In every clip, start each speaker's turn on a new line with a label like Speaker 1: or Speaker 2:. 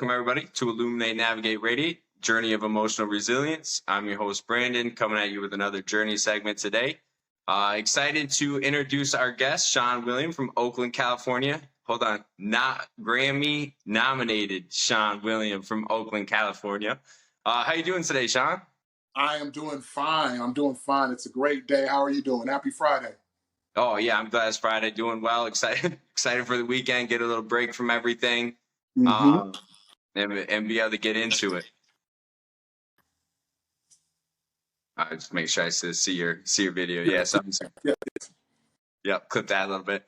Speaker 1: welcome everybody to Illuminate, Navigate, Radiate, Journey of Emotional Resilience. I'm your host, Brandon, coming at you with another Journey segment today. Excited to introduce our guest, Shawn William from Oakland, California. Hold on, not Grammy Nominated Shawn William from Oakland, California. How you doing today, Shawn?
Speaker 2: I am doing fine. I'm doing fine. It's a great day. How are you doing? Happy Friday.
Speaker 1: Oh yeah, I'm glad it's Friday. Doing well. Excited for the weekend. Get a little break from everything,
Speaker 2: Mm-hmm.
Speaker 1: and be able to get into it. I just make sure I see your video. Yeah, something.
Speaker 2: Yeah.
Speaker 1: Yeah, clip that a little bit.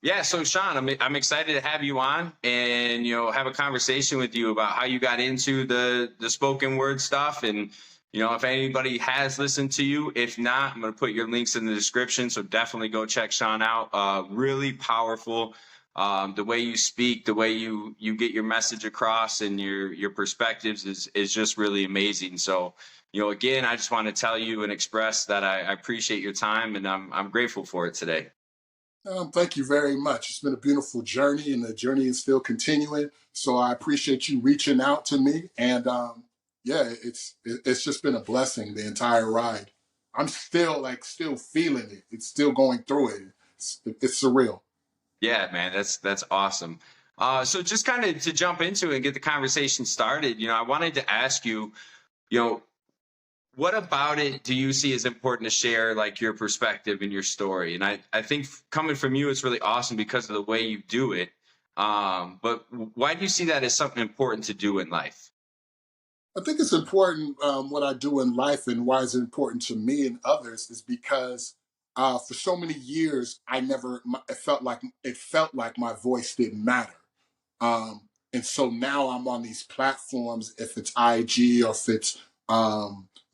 Speaker 1: Yeah. So Shawn, I'm excited to have you on and have a conversation with you about how you got into the spoken word stuff. And if anybody has listened to you, if not, I'm gonna put your links in the description. So definitely go check Shawn out. Really powerful. The way you speak, the way you get your message across, and your perspectives is just really amazing. So. Again, I just want to tell you and express that I appreciate your time, and I'm grateful for it today.
Speaker 2: Thank you very much. It's been a beautiful journey, and the journey is still continuing. So I appreciate you reaching out to me, and yeah, it's just been a blessing the entire ride. I'm still feeling it. It's still going through it. It's surreal.
Speaker 1: Yeah, man, that's awesome. So just kind of to jump into it and get the conversation started, I wanted to ask you, what about it do you see as important to share, like your perspective and your story? And I think coming from you, it's really awesome because of the way you do it. But why do you see that as something important to do in life?
Speaker 2: I think it's important what I do in life, and why it's important to me and others is because for so many years it felt like my voice didn't matter. And so now I'm on these platforms, if it's IG or if it's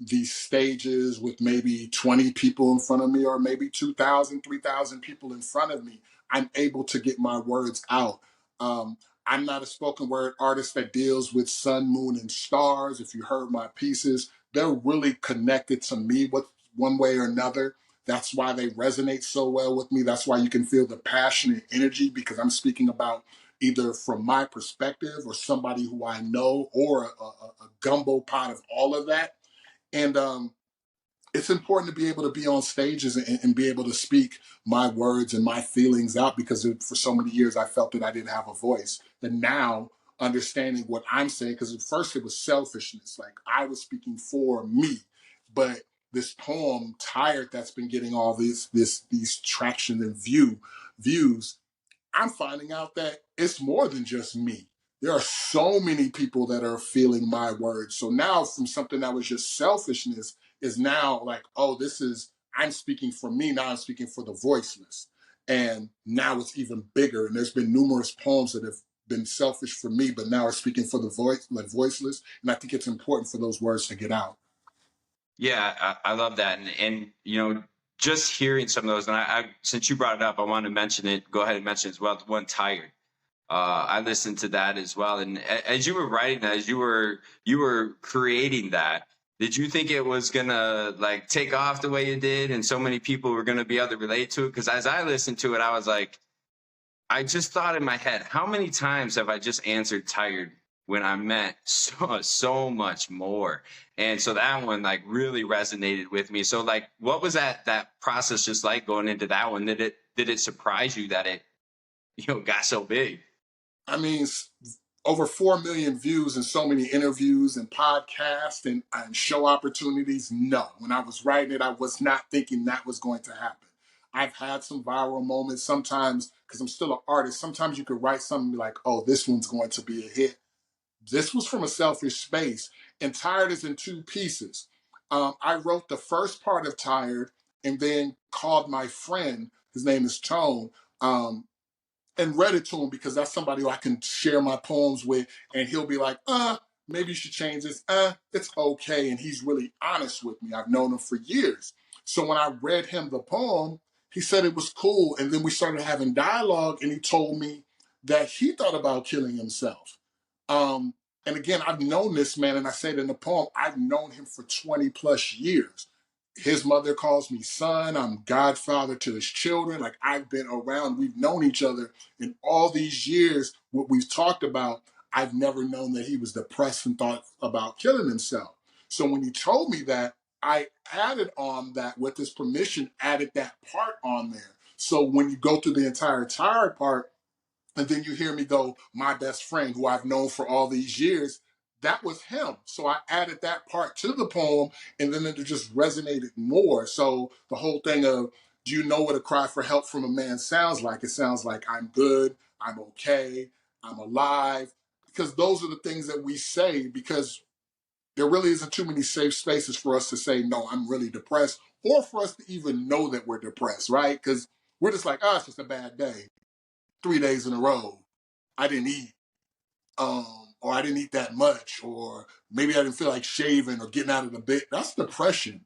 Speaker 2: these stages with maybe 20 people in front of me, or maybe 2,000, 3,000 people in front of me, I'm able to get my words out. Um, I'm not a spoken word artist that deals with sun, moon, and stars. If you heard my pieces, they're really connected to me with one way or another. That's why they resonate so well with me. That's why you can feel the passion and energy, because I'm speaking about either from my perspective or somebody who I know, or a gumbo pot of all of that. And it's important to be able to be on stages and be able to speak my words and my feelings out, because for so many years I felt that I didn't have a voice. And now understanding what I'm saying, because at first it was selfishness, like I was speaking for me, but this poem "Tired," that's been getting all these traction and views, I'm finding out that it's more than just me. There are so many people that are feeling my words. So now, from something that was just selfishness, is now like, oh, I'm speaking for me. Now I'm speaking for the voiceless. And now it's even bigger. And there's been numerous poems that have been selfish for me, but now are speaking for the voiceless. And I think it's important for those words to get out.
Speaker 1: Yeah, I love that. And just hearing some of those, and I since you brought it up, I want to mention it. Go ahead and mention it as well. The one "Tired." I listened to that as well. And as you were writing that, as you were creating that, did you think it was gonna like take off the way it did, and so many people were gonna be able to relate to it? Because as I listened to it, I was like, I just thought in my head, how many times have I just answered "tired" when I meant so much more? And so that one like really resonated with me. So like, what was that process just like going into that one? Did it surprise you that it got so big?
Speaker 2: I mean, over 4 million views and so many interviews and podcasts and show opportunities. No, when I was writing it, I was not thinking that was going to happen. I've had some viral moments sometimes, because I'm still an artist. Sometimes you could write something like, oh, this one's going to be a hit. This was from a selfish space. And "Tired" is in two pieces. I wrote the first part of "Tired" and then called my friend, his name is Tone, and read it to him, because that's somebody who I can share my poems with, and he'll be like, maybe you should change this. It's okay. And he's really honest with me. I've known him for years. So when I read him the poem, he said it was cool. And then we started having dialogue, and he told me that he thought about killing himself. Um, and again, I've known this man, and I said in the poem, I've known him for 20 plus years. His mother calls me son. I'm godfather to his children. Like, I've been around. We've known each other in all these years. What we've talked about, I've never known that he was depressed and thought about killing himself. So when he told me that, I added on that, with his permission, added that part on there. So when you go through the entire tired part, and then you hear me go, my best friend, who I've known for all these years, that was him. So I added that part to the poem, and then it just resonated more. So the whole thing of, do you know what a cry for help from a man sounds like? It sounds like, I'm good, I'm okay, I'm alive. Because those are the things that we say, because there really isn't too many safe spaces for us to say, no, I'm really depressed, or for us to even know that we're depressed, right? Because we're just like, oh, it's just a bad day. 3 days in a row, I didn't eat, or I didn't eat that much, or maybe I didn't feel like shaving or getting out of the bed. That's depression.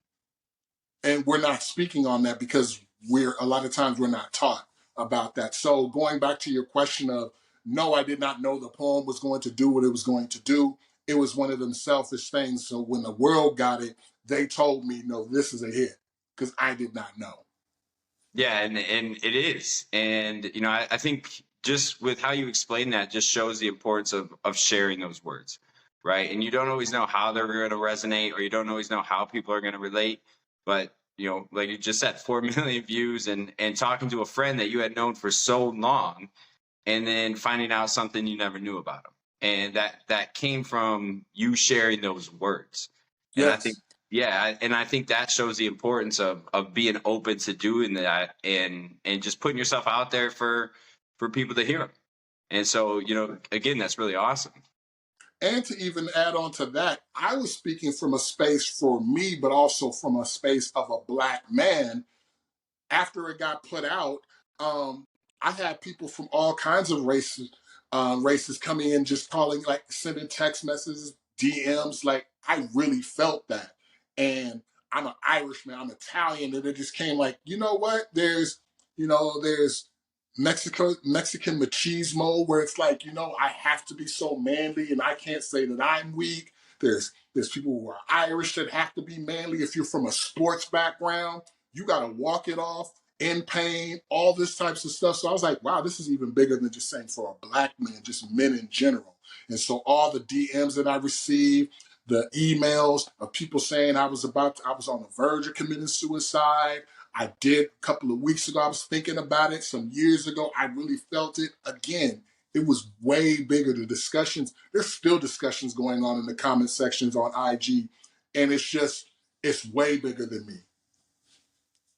Speaker 2: And we're not speaking on that because a lot of times we're not taught about that. So going back to your question of, no, I did not know the poem was going to do what it was going to do. It was one of them selfish things. So when the world got it, they told me, no, this is a hit, because I did not know.
Speaker 1: Yeah, and it is. And I think just with how you explain that just shows the importance of sharing those words, right? And you don't always know how they're going to resonate, or you don't always know how people are going to relate. But like you just said, 4 million views, and talking to a friend that you had known for so long, and then finding out something you never knew about them, and that came from you sharing those words. And I think,
Speaker 2: Yes.
Speaker 1: yeah, and I think that shows the importance of being open to doing that, and just putting yourself out there for people to hear them. And so, again, that's really awesome.
Speaker 2: And to even add on to that, I was speaking from a space for me, but also from a space of a Black man. After it got put out, I had people from all kinds of races coming in, just calling, like sending text messages, DMs. Like, I really felt that. And I'm an Irishman, I'm Italian, and it just came like, you know what? There's Mexican machismo, where it's like, I have to be so manly and I can't say that I'm weak. There's people who are Irish that have to be manly. If you're from a sports background, you got to walk it off, in pain, all this types of stuff. So I was like, wow, this is even bigger than just saying for a Black man, just men in general. And so all the DMs that I received, the emails of people saying I was on the verge of committing suicide. I did a couple of weeks ago. I was thinking about it. Some years ago, I really felt it. Again, it was way bigger. The discussions, there's still discussions going on in the comment sections on IG. And it's way bigger than me.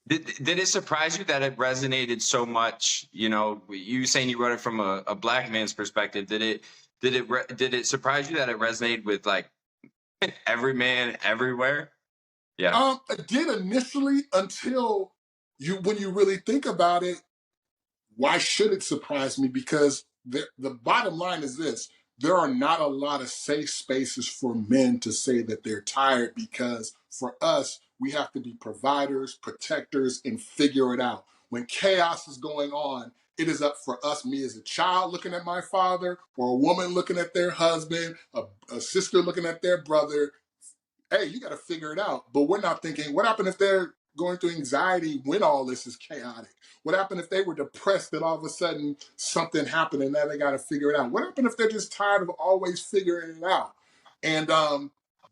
Speaker 1: Did it surprise you that it resonated so much? You saying you wrote it from a Black man's perspective. Did it surprise you that it resonated with like every man everywhere? Yeah.
Speaker 2: It did initially, until when you really think about it, why should it surprise me? Because the bottom line is this: there are not a lot of safe spaces for men to say that they're tired, because for us, we have to be providers, protectors, and figure it out. When chaos is going on, it is up for us, me as a child looking at my father, or a woman looking at their husband, a sister looking at their brother. Hey, you got to figure it out. But we're not thinking, what happened if they're going through anxiety when all this is chaotic? What happened if they were depressed and all of a sudden something happened and now they got to figure it out? What happened if they're just tired of always figuring it out? And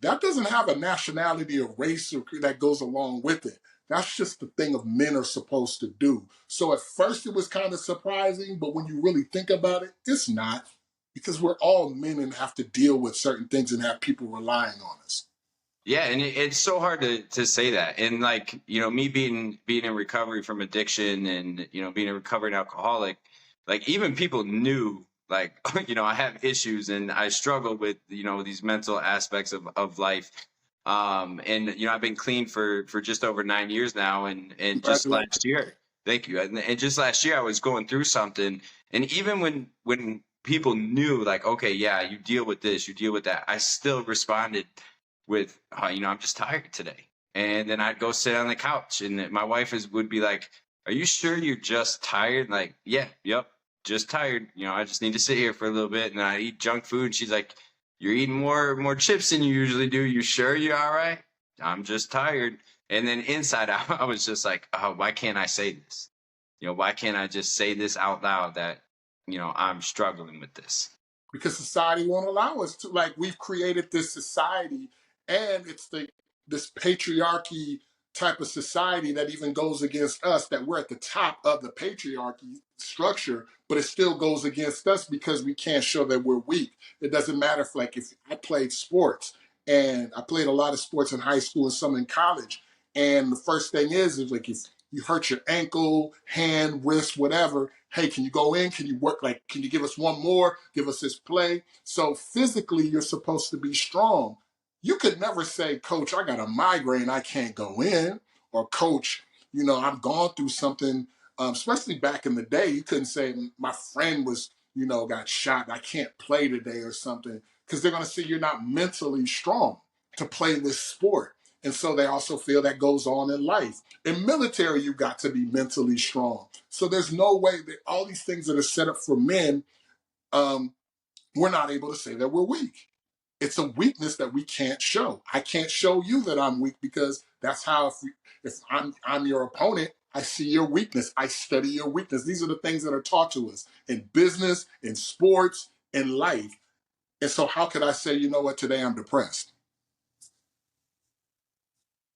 Speaker 2: that doesn't have a nationality or race that goes along with it. That's just the thing of men are supposed to do. So at first it was kind of surprising, but when you really think about it, it's not, because we're all men and have to deal with certain things and have people relying on us.
Speaker 1: Yeah, and it's so hard to say that. And like, me being in recovery from addiction, and being a recovering alcoholic, like even people knew, like, I have issues and I struggle with, these mental aspects of life. And I've been clean for just over 9 years now, and just last
Speaker 2: Congratulations.
Speaker 1: year, thank you. And just last year I was going through something, and even when people knew, like, okay, yeah, you deal with this, you deal with that, I still responded with, I'm just tired today. And then I'd go sit on the couch, and my wife would be like, are you sure you're just tired? Like, yeah, yep, just tired. I just need to sit here for a little bit. And I eat junk food. She's like, you're eating more chips than you usually do. You sure you're all right? I'm just tired. And then inside out, I was just like, oh, why can't I say this? Why can't I just say this out loud, that, I'm struggling with this?
Speaker 2: because society won't allow us to. Like, we've created this society, and it's this patriarchy type of society that even goes against us, that we're at the top of the patriarchy structure, but it still goes against us because we can't show that we're weak. It doesn't matter if I played sports, and I played a lot of sports in high school and some in college, and the first thing is like, if you hurt your ankle, hand, wrist, whatever, hey, can you go in? Can you work? Like, can you give us one more? Give us this play. So physically, you're supposed to be strong. You could never say, Coach, I got a migraine, I can't go in. Or, Coach, I've gone through something, especially back in the day. You couldn't say, my friend was, got shot, I can't play today or something, because they're going to see you're not mentally strong to play this sport. And so they also feel that goes on in life. In military, you got to be mentally strong. So there's no way that all these things that are set up for men, um, we're not able to say that we're weak. It's a weakness that we can't show. I can't show you that I'm weak, because that's how, if I'm your opponent, I see your weakness. I study your weakness. These are the things that are taught to us in business, in sports, in life. And so how could I say, you know what, today I'm depressed?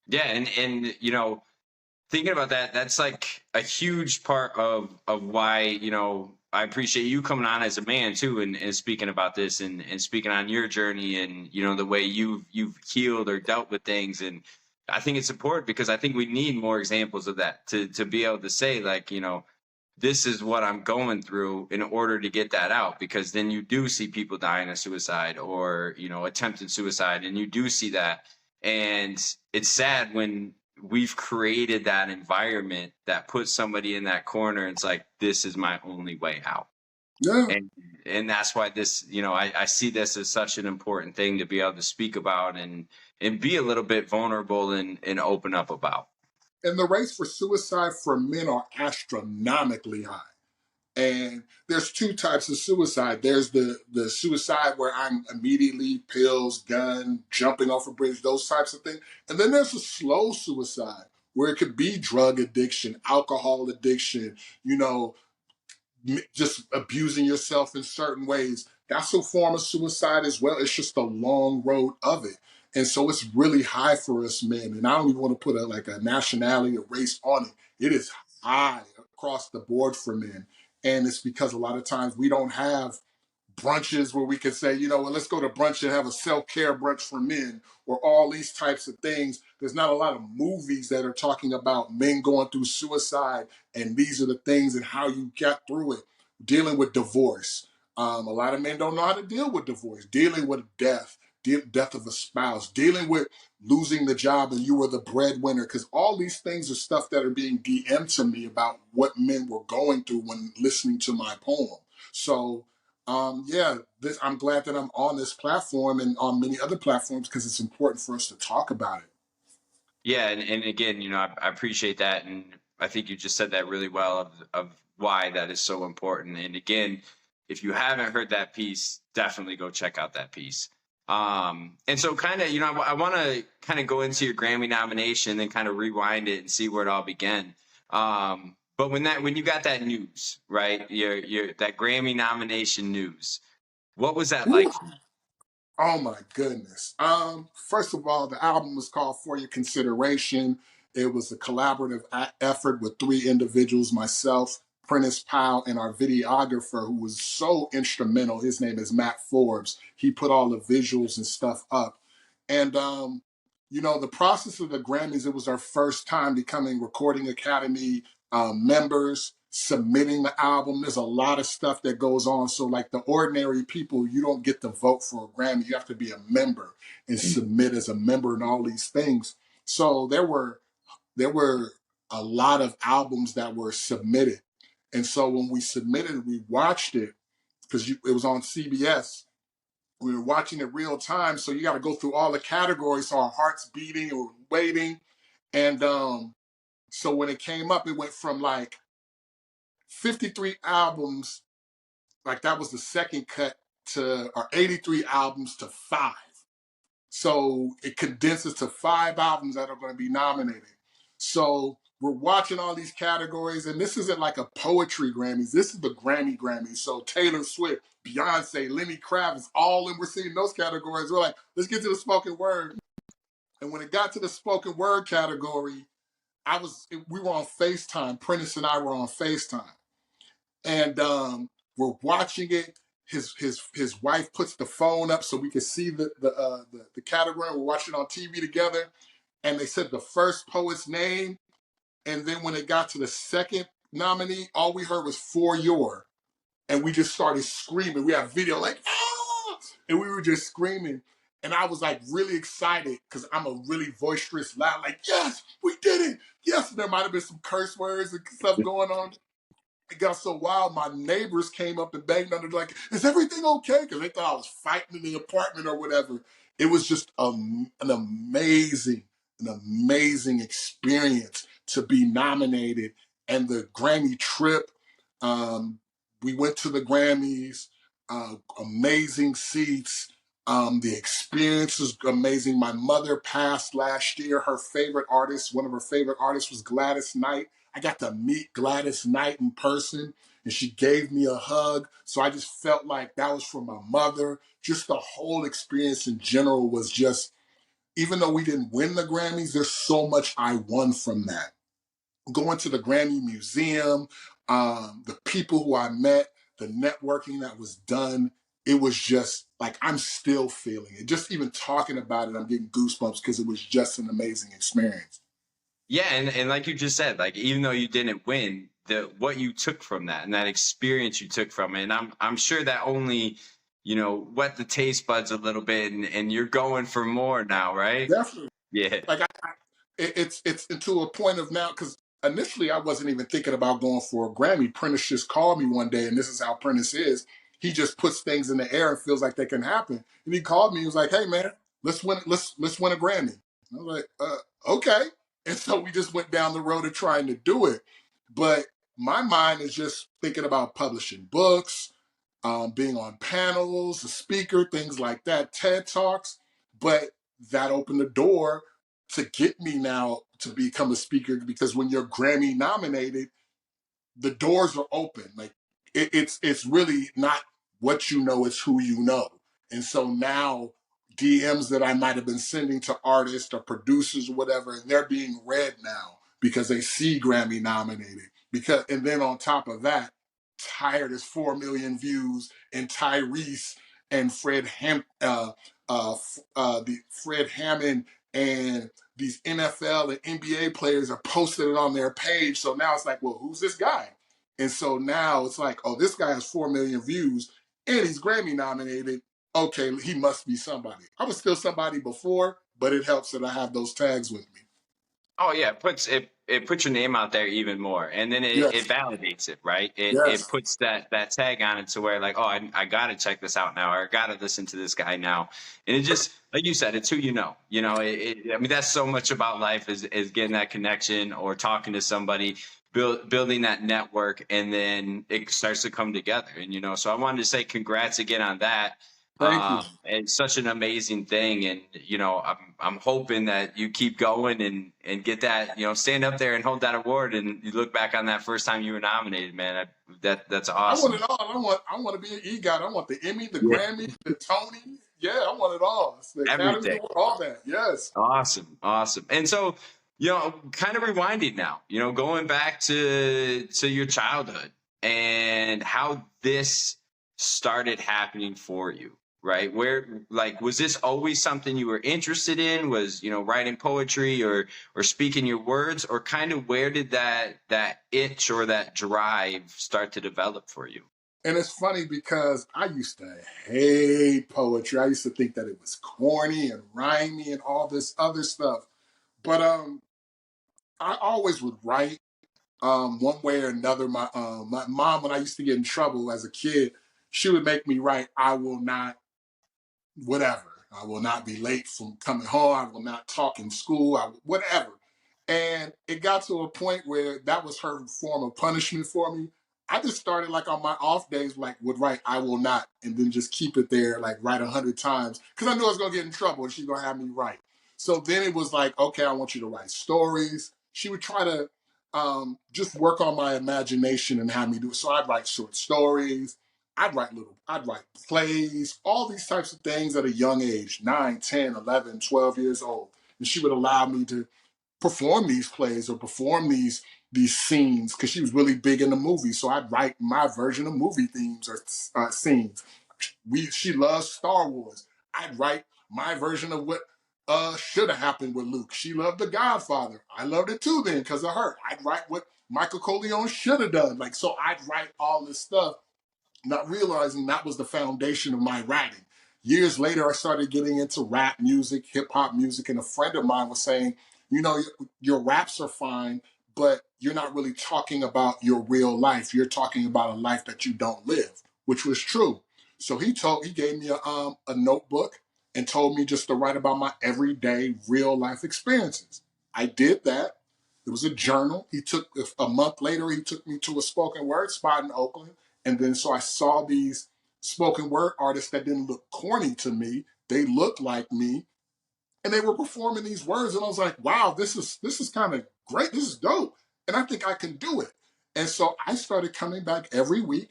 Speaker 1: Yeah, and thinking about that, that's like a huge part of why, I appreciate you coming on as a man too, and speaking about this, and speaking on your journey, and the way you've healed or dealt with things. And I think it's important because I think we need more examples of that to be able to say, like, this is what I'm going through, in order to get that out. Because then you do see people dying of suicide, or attempted suicide, and you do see that. And it's sad when we've created that environment that puts somebody in that corner. It's like, this is my only way out.
Speaker 2: Yeah.
Speaker 1: And that's why this, I see this as such an important thing to be able to speak about, and be a little bit vulnerable, and open up about.
Speaker 2: And the rates for suicide for men are astronomically high. And there's two types of suicide. There's the suicide where I'm immediately pills, gun, jumping off a bridge, those types of things. And then there's a slow suicide where it could be drug addiction, alcohol addiction, you know, just abusing yourself in certain ways. That's a form of suicide as well. It's just the long road of it. And so it's really high for us men. And I don't even want to put a nationality or race on it. It is high across the board for men. And it's because a lot of times we don't have brunches where we can say, well, let's go to brunch and have a self-care brunch for men, or all these types of things. There's not a lot of movies that are talking about men going through suicide, and these are the things and how you get through it. Dealing with divorce. A lot of men don't know how to deal with divorce, dealing with death, death of a spouse, dealing with losing the job and you were the breadwinner, because all these things are stuff that are being DM'd to me about what men were going through when listening to my poem. So yeah, I'm glad that I'm on this platform and on many other platforms, because it's important for us to talk about it.
Speaker 1: Yeah, and again, I appreciate that, and I think you just said that really well, of why that is so important. And again, if you haven't heard that piece, definitely go check out that piece. And so, kind of, I want to kind of go into your Grammy nomination and kind of rewind it and see where it all began. But when you got that news, right, your that Grammy nomination news, what was that
Speaker 2: Whew.
Speaker 1: like?
Speaker 2: Oh my goodness. First of all, the album was called For Your Consideration. It was a collaborative effort with three individuals, myself, Prentice Powell, and our videographer, who was so instrumental. His name is Matt Forbes. He put all the visuals and stuff up. And, the process of the Grammys, it was our first time becoming Recording Academy members, submitting the album. There's a lot of stuff that goes on. So, like, the ordinary people, you don't get to vote for a Grammy. You have to be a member and submit as a member and all these things. So there were a lot of albums that were submitted. And so when we submitted, we watched it because it was on CBS. We were watching it real time, so you got to go through all the categories. So our hearts beating or waiting, and so when it came up, it went from like 53 albums, like that was the second cut, to or 83 albums to 5. So it condenses to 5 albums that are going to be nominated. So we're watching all these categories, and this isn't like a poetry Grammys. This is the Grammys. So Taylor Swift, Beyonce, Lenny Kravitz, all in. We're seeing those categories. We're like, let's get to the spoken word. And when it got to the spoken word category, we were on FaceTime. Prentice and I were on FaceTime, and we're watching it. His wife puts the phone up so we could see the category. We're watching on TV together, and they said the first poet's name, and then when it got to the second nominee, all we heard was "For Your," and we just started screaming. We have video like ah, and we were just screaming. And I was like really excited because I'm a really boisterous, loud, like, yes, we did it. Yes, and there might have been some curse words and stuff going on. It got so wild, my neighbors came up and banged on the door like, is everything okay? Because they thought I was fighting in the apartment or whatever. It was just an amazing experience to be nominated. And the Grammy trip, um, we went to the Grammys, amazing seats. The experience was amazing. My mother passed last year. One of her favorite artists was Gladys Knight. I got to meet Gladys Knight in person, and she gave me a hug. So I just felt like that was from my mother. Just the whole experience in general was just, even though we didn't win the Grammys, there's so much I won from that. Going to the Grammy Museum, the people who I met, the networking that was done, it was just like, I'm still feeling it. Just even talking about it, I'm getting goosebumps because it was just an amazing experience.
Speaker 1: Yeah, and like you just said, like even though you didn't win, what you took from that and that experience you took from it, and I'm sure that only, wet the taste buds a little bit, and you're going for more now, right?
Speaker 2: Definitely.
Speaker 1: Yeah.
Speaker 2: Like it's to a point of now, because initially I wasn't even thinking about going for a Grammy. Prentice just called me one day, and this is how Prentice is. He just puts things in the air and feels like they can happen. And he called me. He was like, "Hey man, let's win a Grammy." And I was like, "Okay." And so we just went down the road of trying to do it. But my mind is just thinking about publishing books, being on panels, a speaker, things like that, TED Talks. But that opened the door to get me now to become a speaker, because when you're Grammy nominated, the doors are open. Like it's really not what you know, it's who you know. And so now DMs that I might have been sending to artists or producers or whatever, and they're being read now because they see Grammy nominated. And then on top of that, Tired is 4 million views, and Tyrese and Fred Hammond and these NFL and NBA players are posting it on their page. So now it's like, well, who's this guy? And so now it's like, oh, this guy has 4 million views and he's Grammy nominated. Okay, he must be somebody. I was still somebody before, but it helps that I have those tags with me.
Speaker 1: Oh yeah, it puts your name out there even more, and then it
Speaker 2: Yes,
Speaker 1: validates it, right? It
Speaker 2: yes.
Speaker 1: puts that tag on it to where like, oh, I gotta check this out now, or I gotta listen to this guy now, and it just, like you said, it's who you know. I mean, that's so much about life is getting that connection or talking to somebody, building that network, and then it starts to come together. And so I wanted to say congrats again on that.
Speaker 2: Thank you.
Speaker 1: It's such an amazing thing, and I'm hoping that you keep going and get that, stand up there and hold that award, and you look back on that first time you were nominated, man. That's
Speaker 2: I want
Speaker 1: awesome.
Speaker 2: it all. I want to be an EGOT. I want the Emmy, the
Speaker 1: Yeah,
Speaker 2: Grammy, the Tony. Yeah, I want it all. It's the Academy
Speaker 1: everything.
Speaker 2: Award, all that. Yes.
Speaker 1: Awesome, awesome. And so, kind of rewinding now, going back to your childhood and how this started happening for you, right? Where, like, was this always something you were interested in? Was, writing poetry or speaking your words, or kind of where did that itch or that drive start to develop for you?
Speaker 2: And it's funny because I used to hate poetry. I used to think that it was corny and rhymey and all this other stuff. But I always would write, one way or another. My mom, when I used to get in trouble as a kid, she would make me write, "I will not whatever. I will not be late from coming home. I will not talk in school. Whatever." And it got to a point where that was her form of punishment for me. I just started, like, on my off days, like, would write "I will not" and then just keep it there, like write 100 times, because I knew I was gonna get in trouble and she's gonna have me write. So then it was like, okay, I want you to write stories. She would try to just work on my imagination and have me do it. So I'd write short stories. I'd write plays, all these types of things at a young age, 9, 10, 11, 12 years old. And she would allow me to perform these plays or perform these scenes because she was really big in the movies. So I'd write my version of movie themes or scenes. She loves Star Wars. I'd write my version of what should have happened with Luke. She loved The Godfather. I loved it too then because of her. I'd write what Michael Corleone should have done. Like, so I'd write all this stuff, not realizing that was the foundation of my writing. Years later, I started getting into rap music, hip hop music, and a friend of mine was saying, you know, your raps are fine, but you're not really talking about your real life. You're talking about a life that you don't live, which was true. So he gave me a notebook and told me just to write about my everyday real life experiences. I did that. It was a journal. A month later, he took me to a spoken word spot in Oakland. And then so I saw these spoken word artists that didn't look corny to me. They looked like me and they were performing these words, and I was like, wow, this is kind of great. This is dope. And I think I can do it. And so I started coming back every week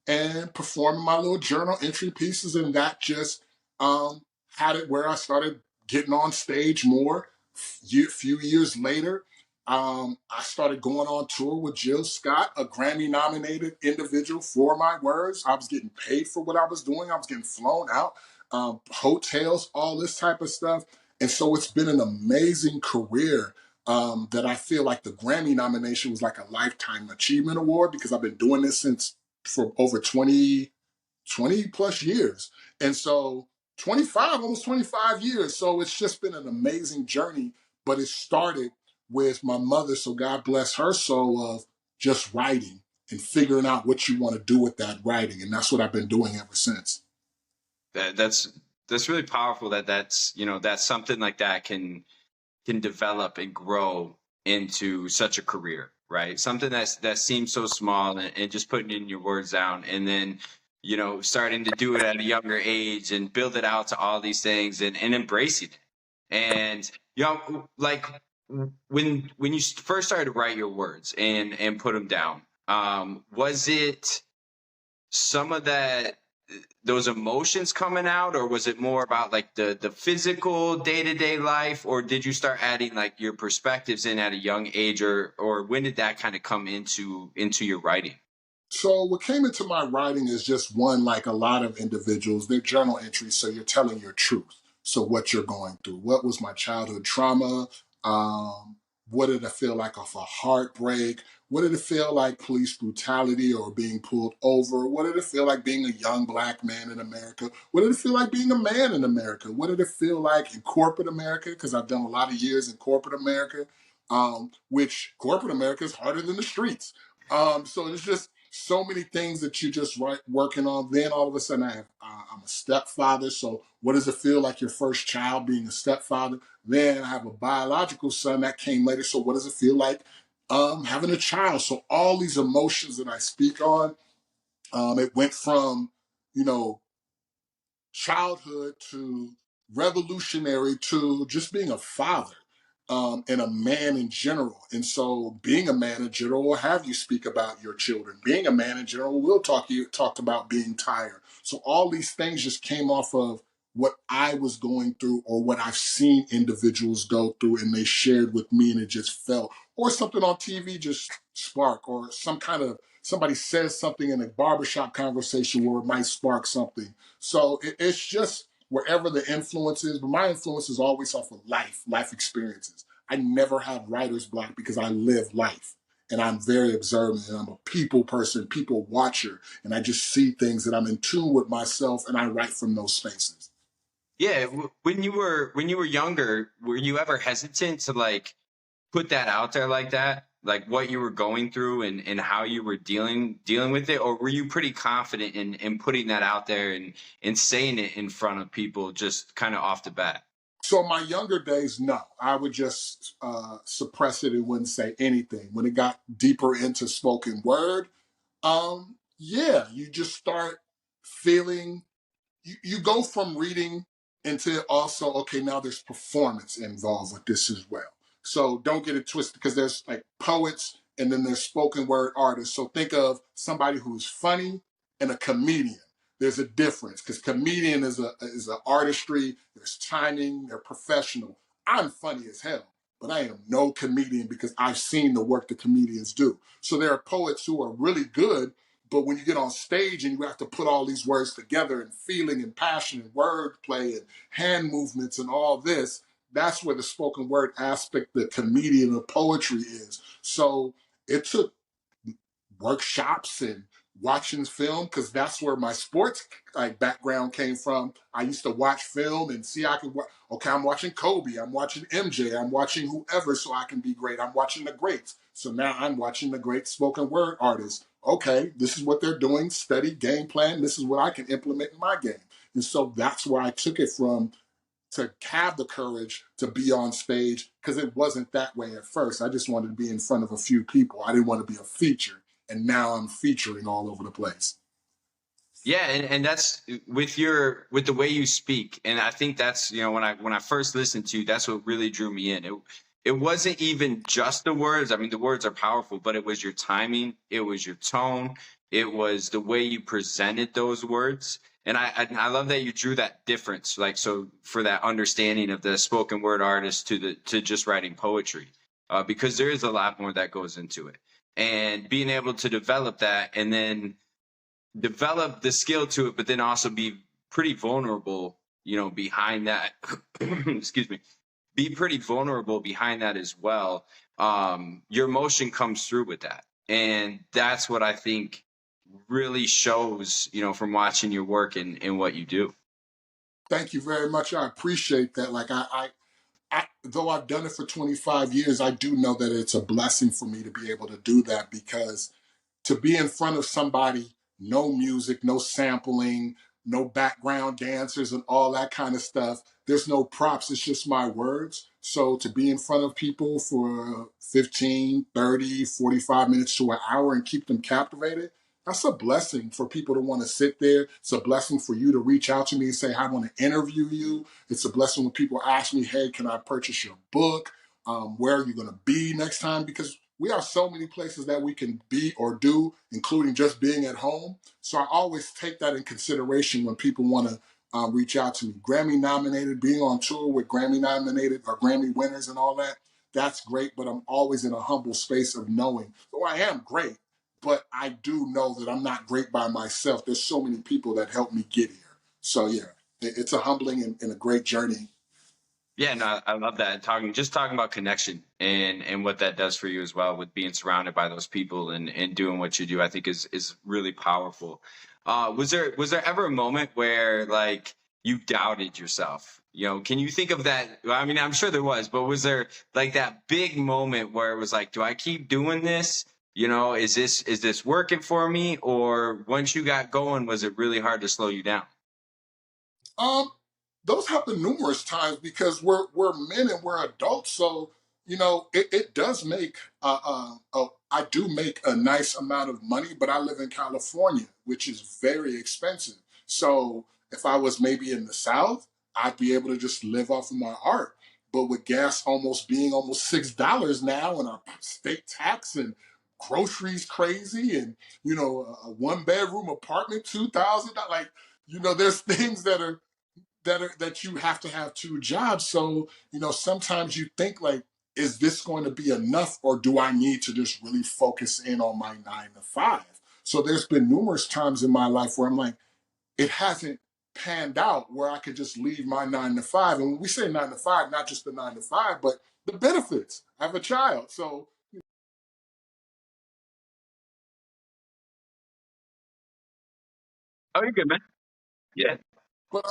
Speaker 2: and performing my little journal entry pieces, and that just had it where I started getting on stage more. Few years later, I started going on tour with Jill Scott, a Grammy nominated individual for my words. I was getting paid for what I was doing. I was getting flown out, hotels, all this type of stuff. And so it's been an amazing career, that I feel like the Grammy nomination was like a lifetime achievement award because I've been doing this since for over 20 plus years. And so 25, almost 25 years. So it's just been an amazing journey, but it started with my mother. So God bless her soul of just writing and figuring out what you want to do with that writing. And that's what I've been doing ever since.
Speaker 1: That's really powerful. That's that something like that can develop and grow into such a career, right? Something that seems so small, and just putting in your words down, and then starting to do it at a younger age and build it out to all these things, and embracing it. And like when you first started to write your words and put them down, was it some of that, those emotions coming out, or was it more about like the physical day-to-day life, or did you start adding like your perspectives in at a young age, or when did that kind of come into your writing?
Speaker 2: So what came into my writing is just one, like a lot of individuals, they're journal entries. So you're telling your truth. So what you're going through, what was my childhood trauma? What did it feel like off a heartbreak? What did it feel like police brutality or being pulled over? What did it feel like being a young black man in America? What did it feel like being a man in America? What did it feel like in corporate America? Because I've done a lot of years in corporate America, which corporate America is harder than the streets. So it's just so many things that you just working on. Then all of a sudden, I'm a stepfather. So what does it feel like your first child being a stepfather? Then I have a biological son that came later. So what does it feel like having a child? So all these emotions that I speak on, it went from, you know, childhood to revolutionary to just being a father, and a man in general. And so being a man in general will have you speak about your children. Being a man in general will talk about being tired. So all these things just came off of what I was going through or what I've seen individuals go through, and they shared with me, and it just felt, or something on TV just spark, or some kind of somebody says something in a barbershop conversation where it might spark something. So it's just wherever the influence is, but my influence is always off of life experiences. I never have writer's block because I live life. And I'm very observant, and I'm a people person, people watcher, and I just see things that I'm in tune with myself, and I write from those spaces.
Speaker 1: Yeah, when you were younger, were you ever hesitant to like put that out there like that, like what you were going through and how you were dealing with it, or were you pretty confident in putting that out there and saying it in front of people just kind of off the bat?
Speaker 2: So my younger days, no, I would just suppress it and wouldn't say anything. When it got deeper into spoken word, yeah, you just start feeling, you go from reading into also, okay, now there's performance involved with this as well. So don't get it twisted because there's like poets and then there's spoken word artists. So think of somebody who's funny and a comedian. There's a difference because comedian is a artistry. There's timing. They're professional. I'm funny as hell, but I am no comedian because I've seen the work that comedians do. So there are poets who are really good, but when you get on stage and you have to put all these words together and feeling and passion and wordplay and hand movements and all this, that's where the spoken word aspect, the comedian of poetry is. So it took workshops and watching film because that's where my sports like background came from. I used to watch film and see I could. Okay, I'm watching Kobe, I'm watching MJ, I'm watching whoever, so I can be great. I'm watching the greats, so now I'm watching the great spoken word artists. Okay, this is what they're doing. Study game plan. This is what I can implement in my game, and so that's where I took it from to have the courage to be on stage because it wasn't that way at first. I just wanted to be in front of a few people. I didn't want to be a feature. And now I'm featuring all over the place.
Speaker 1: Yeah, and that's with the way you speak, and I think that's when I first listened to you, that's what really drew me in. It wasn't even just the words. I mean, the words are powerful, but it was your timing, it was your tone, it was the way you presented those words, and I love that you drew that difference, like so for that understanding of the spoken word artist to just writing poetry, because there is a lot more that goes into it, and being able to develop that and then develop the skill to it, but then also be pretty vulnerable, behind that. Excuse me. Be pretty vulnerable behind that as well. Your emotion comes through with that. And that's what I think really shows, from watching your work and what you do.
Speaker 2: Thank you very much. I appreciate that. Like though I've done it for 25 years, I do know that it's a blessing for me to be able to do that because to be in front of somebody, no music, no sampling, no background dancers and all that kind of stuff. There's no props, it's just my words. So to be in front of people for 15, 30, 45 minutes to an hour and keep them captivated, that's a blessing for people to want to sit there. It's a blessing for you to reach out to me and say, I want to interview you. It's a blessing when people ask me, hey, can I purchase your book? Where are you going to be next time? Because we have so many places that we can be or do, including just being at home. So I always take that in consideration when people want to reach out to me. Grammy nominated, being on tour with Grammy nominated or Grammy winners and all that, that's great. But I'm always in a humble space of knowing, oh, I am great, but I do know that I'm not great by myself. There's so many people that helped me get here. So yeah, it's a humbling and a great journey.
Speaker 1: Yeah, no, I love that. Talking about connection and what that does for you as well with being surrounded by those people and doing what you do, I think is really powerful. Was there ever a moment where like you doubted yourself? Can you think of that? I mean, I'm sure there was, but was there like that big moment where it was like, do I keep doing this? Is this working for me? Or once you got going, was it really hard to slow you down?
Speaker 2: Um, those happen numerous times because we're men and we're adults. So it does make I do make a nice amount of money, but I live in California, which is very expensive. So if I was maybe in the South, I'd be able to just live off of my art. But with gas almost being almost $6 now, and our state tax and groceries crazy, and a 1 bedroom apartment $2,000, like there's things that you have to have two jobs. So, sometimes you think like, is this going to be enough or do I need to just really focus in on my 9 to 5? So there's been numerous times in my life where I'm like, it hasn't panned out where I could just leave my 9 to 5. And when we say 9 to 5, not just the 9 to 5, but the benefits. I have a child. So,
Speaker 1: Oh, you're good, man. Yeah.
Speaker 2: but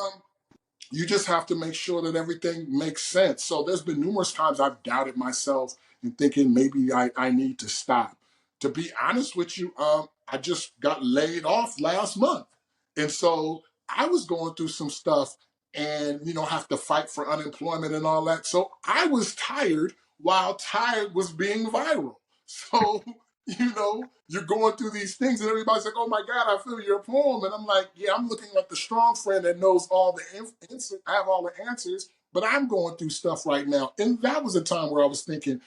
Speaker 2: you just have to make sure that everything makes sense. So there's been numerous times I've doubted myself and thinking maybe I need to stop. To be honest with you, I just got laid off last month. And so I was going through some stuff and, have to fight for unemployment and all that. So I was tired while tired was being viral. So, you're going through these things and everybody's like, oh my God, I feel your poem. And I'm like, yeah, I'm looking like the strong friend that knows all the answers. I have all the answers, but I'm going through stuff right now. And that was a time where I was thinking,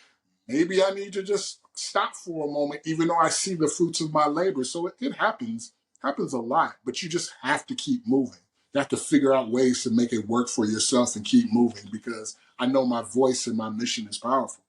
Speaker 2: maybe I need to just stop for a moment, even though I see the fruits of my labor. So it happens a lot, but you just have to keep moving. You have to figure out ways to make it work for yourself and keep moving, because I know my voice and my mission is powerful.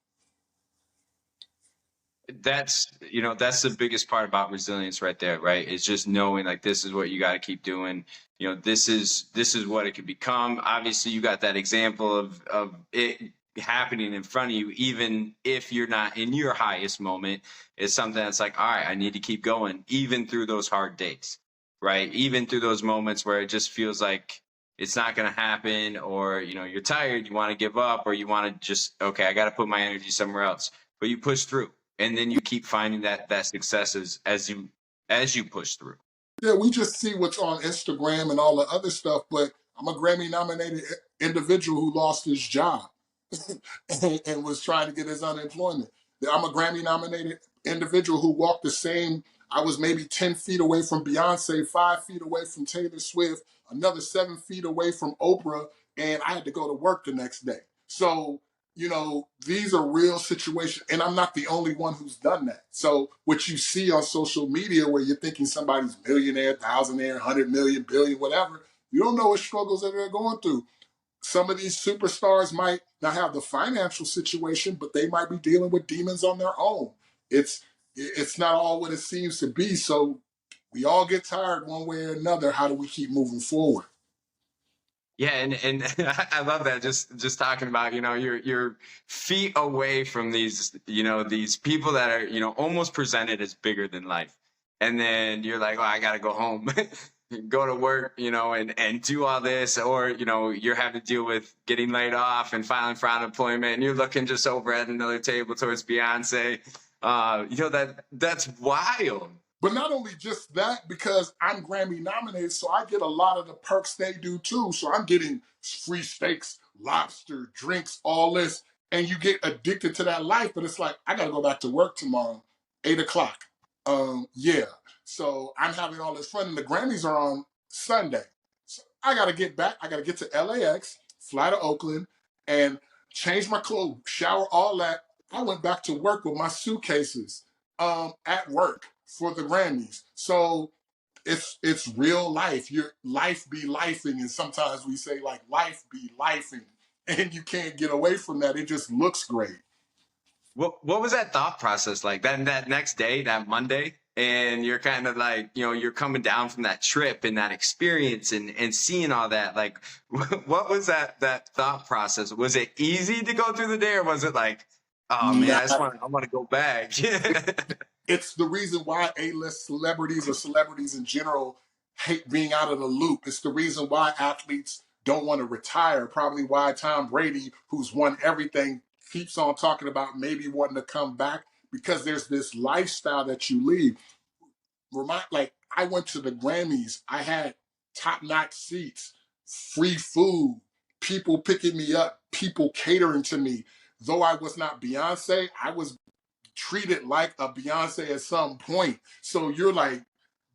Speaker 1: That's, that's the biggest part about resilience right there, right? It's just knowing like this is what you got to keep doing. This is what it could become. Obviously you got that example of it happening in front of you, even if you're not in your highest moment. It's something that's like, all right, I need to keep going even through those hard days, right? Even through those moments where it just feels like it's not going to happen, or you're tired, you want to give up, or you want to just, okay, I got to put my energy somewhere else, but you push through, and then you keep finding that success as you push through.
Speaker 2: Yeah, we just see what's on Instagram and all the other stuff, but I'm a Grammy nominated individual who lost his job and was trying to get his unemployment. I'm a Grammy nominated individual who walked the same. I was maybe 10 feet away from Beyonce, 5 feet away from Taylor Swift, another 7 feet away from Oprah, and I had to go to work the next day. So, these are real situations, and I'm not the only one who's done that. So what you see on social media where you're thinking somebody's millionaire, thousandaire, 100 million, billion, whatever, you don't know what struggles that they're going through. Some of these superstars might not have the financial situation, but they might be dealing with demons on their own. It's not all what it seems to be. So we all get tired one way or another. How do we keep moving forward?
Speaker 1: Yeah, and I love that. Just talking about, your feet away from these people that are, almost presented as bigger than life. And then you're like, oh, I gotta go home, go to work, and do all this, or you're having to deal with getting laid off and filing for unemployment, and you're looking just over at another table towards Beyonce. That's wild.
Speaker 2: But not only just that, because I'm Grammy nominated, so I get a lot of the perks they do too. So I'm getting free steaks, lobster, drinks, all this. And you get addicted to that life. But it's like, I got to go back to work tomorrow, 8 o'clock. Yeah. So I'm having all this fun. And the Grammys are on Sunday. So I got to get back. I got to get to LAX, fly to Oakland, and change my clothes, shower, all that. I went back to work with my suitcases at work for the Grammys. So it's real life. Your life be lifing, and sometimes we say like life be lifing, and you can't get away from that. It just looks great.
Speaker 1: What was that thought process like? That next day, that Monday, and you're kind of like, you're coming down from that trip and that experience and seeing all that. Like, what was that thought process? Was it easy to go through the day, or was it like, oh man, I want to go back?
Speaker 2: It's the reason why A-list celebrities or celebrities in general hate being out of the loop. It's the reason why athletes don't want to retire. Probably why Tom Brady, who's won everything, keeps on talking about maybe wanting to come back, because there's this lifestyle that you lead. Like, I went to the Grammys. I had top-notch seats, free food, people picking me up, people catering to me. Though I was not Beyonce, I was treated like a Beyonce at some point. So you're like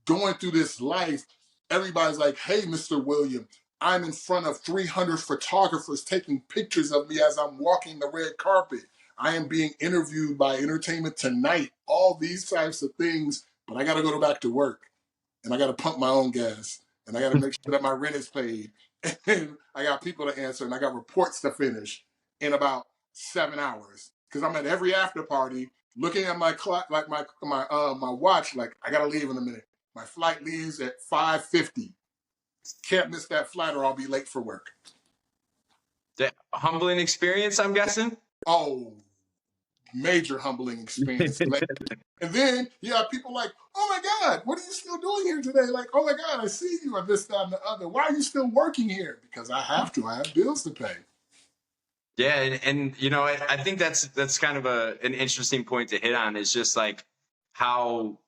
Speaker 2: going through this life. Everybody's like, hey, Mr. William, I'm in front of 300 photographers taking pictures of me as I'm walking the red carpet. I am being interviewed by Entertainment Tonight, all these types of things, but I got to go back to work, and I got to pump my own gas, and I got to make sure that my rent is paid, and I got people to answer, and I got reports to finish in about 7 hours, because I'm at every after party looking at my clock, like my watch, like I gotta leave in a minute. My flight leaves at 5:50. Can't miss that flight, or I'll be late for work.
Speaker 1: The humbling experience, I'm guessing.
Speaker 2: Oh, major humbling experience. And then you have people like, oh my God, what are you still doing here today? Like, oh my God, I see you, or this, that, and the other. Why are you still working here? Because I have to. I have bills to pay.
Speaker 1: Yeah, and I think that's kind of an interesting point to hit on, is just like how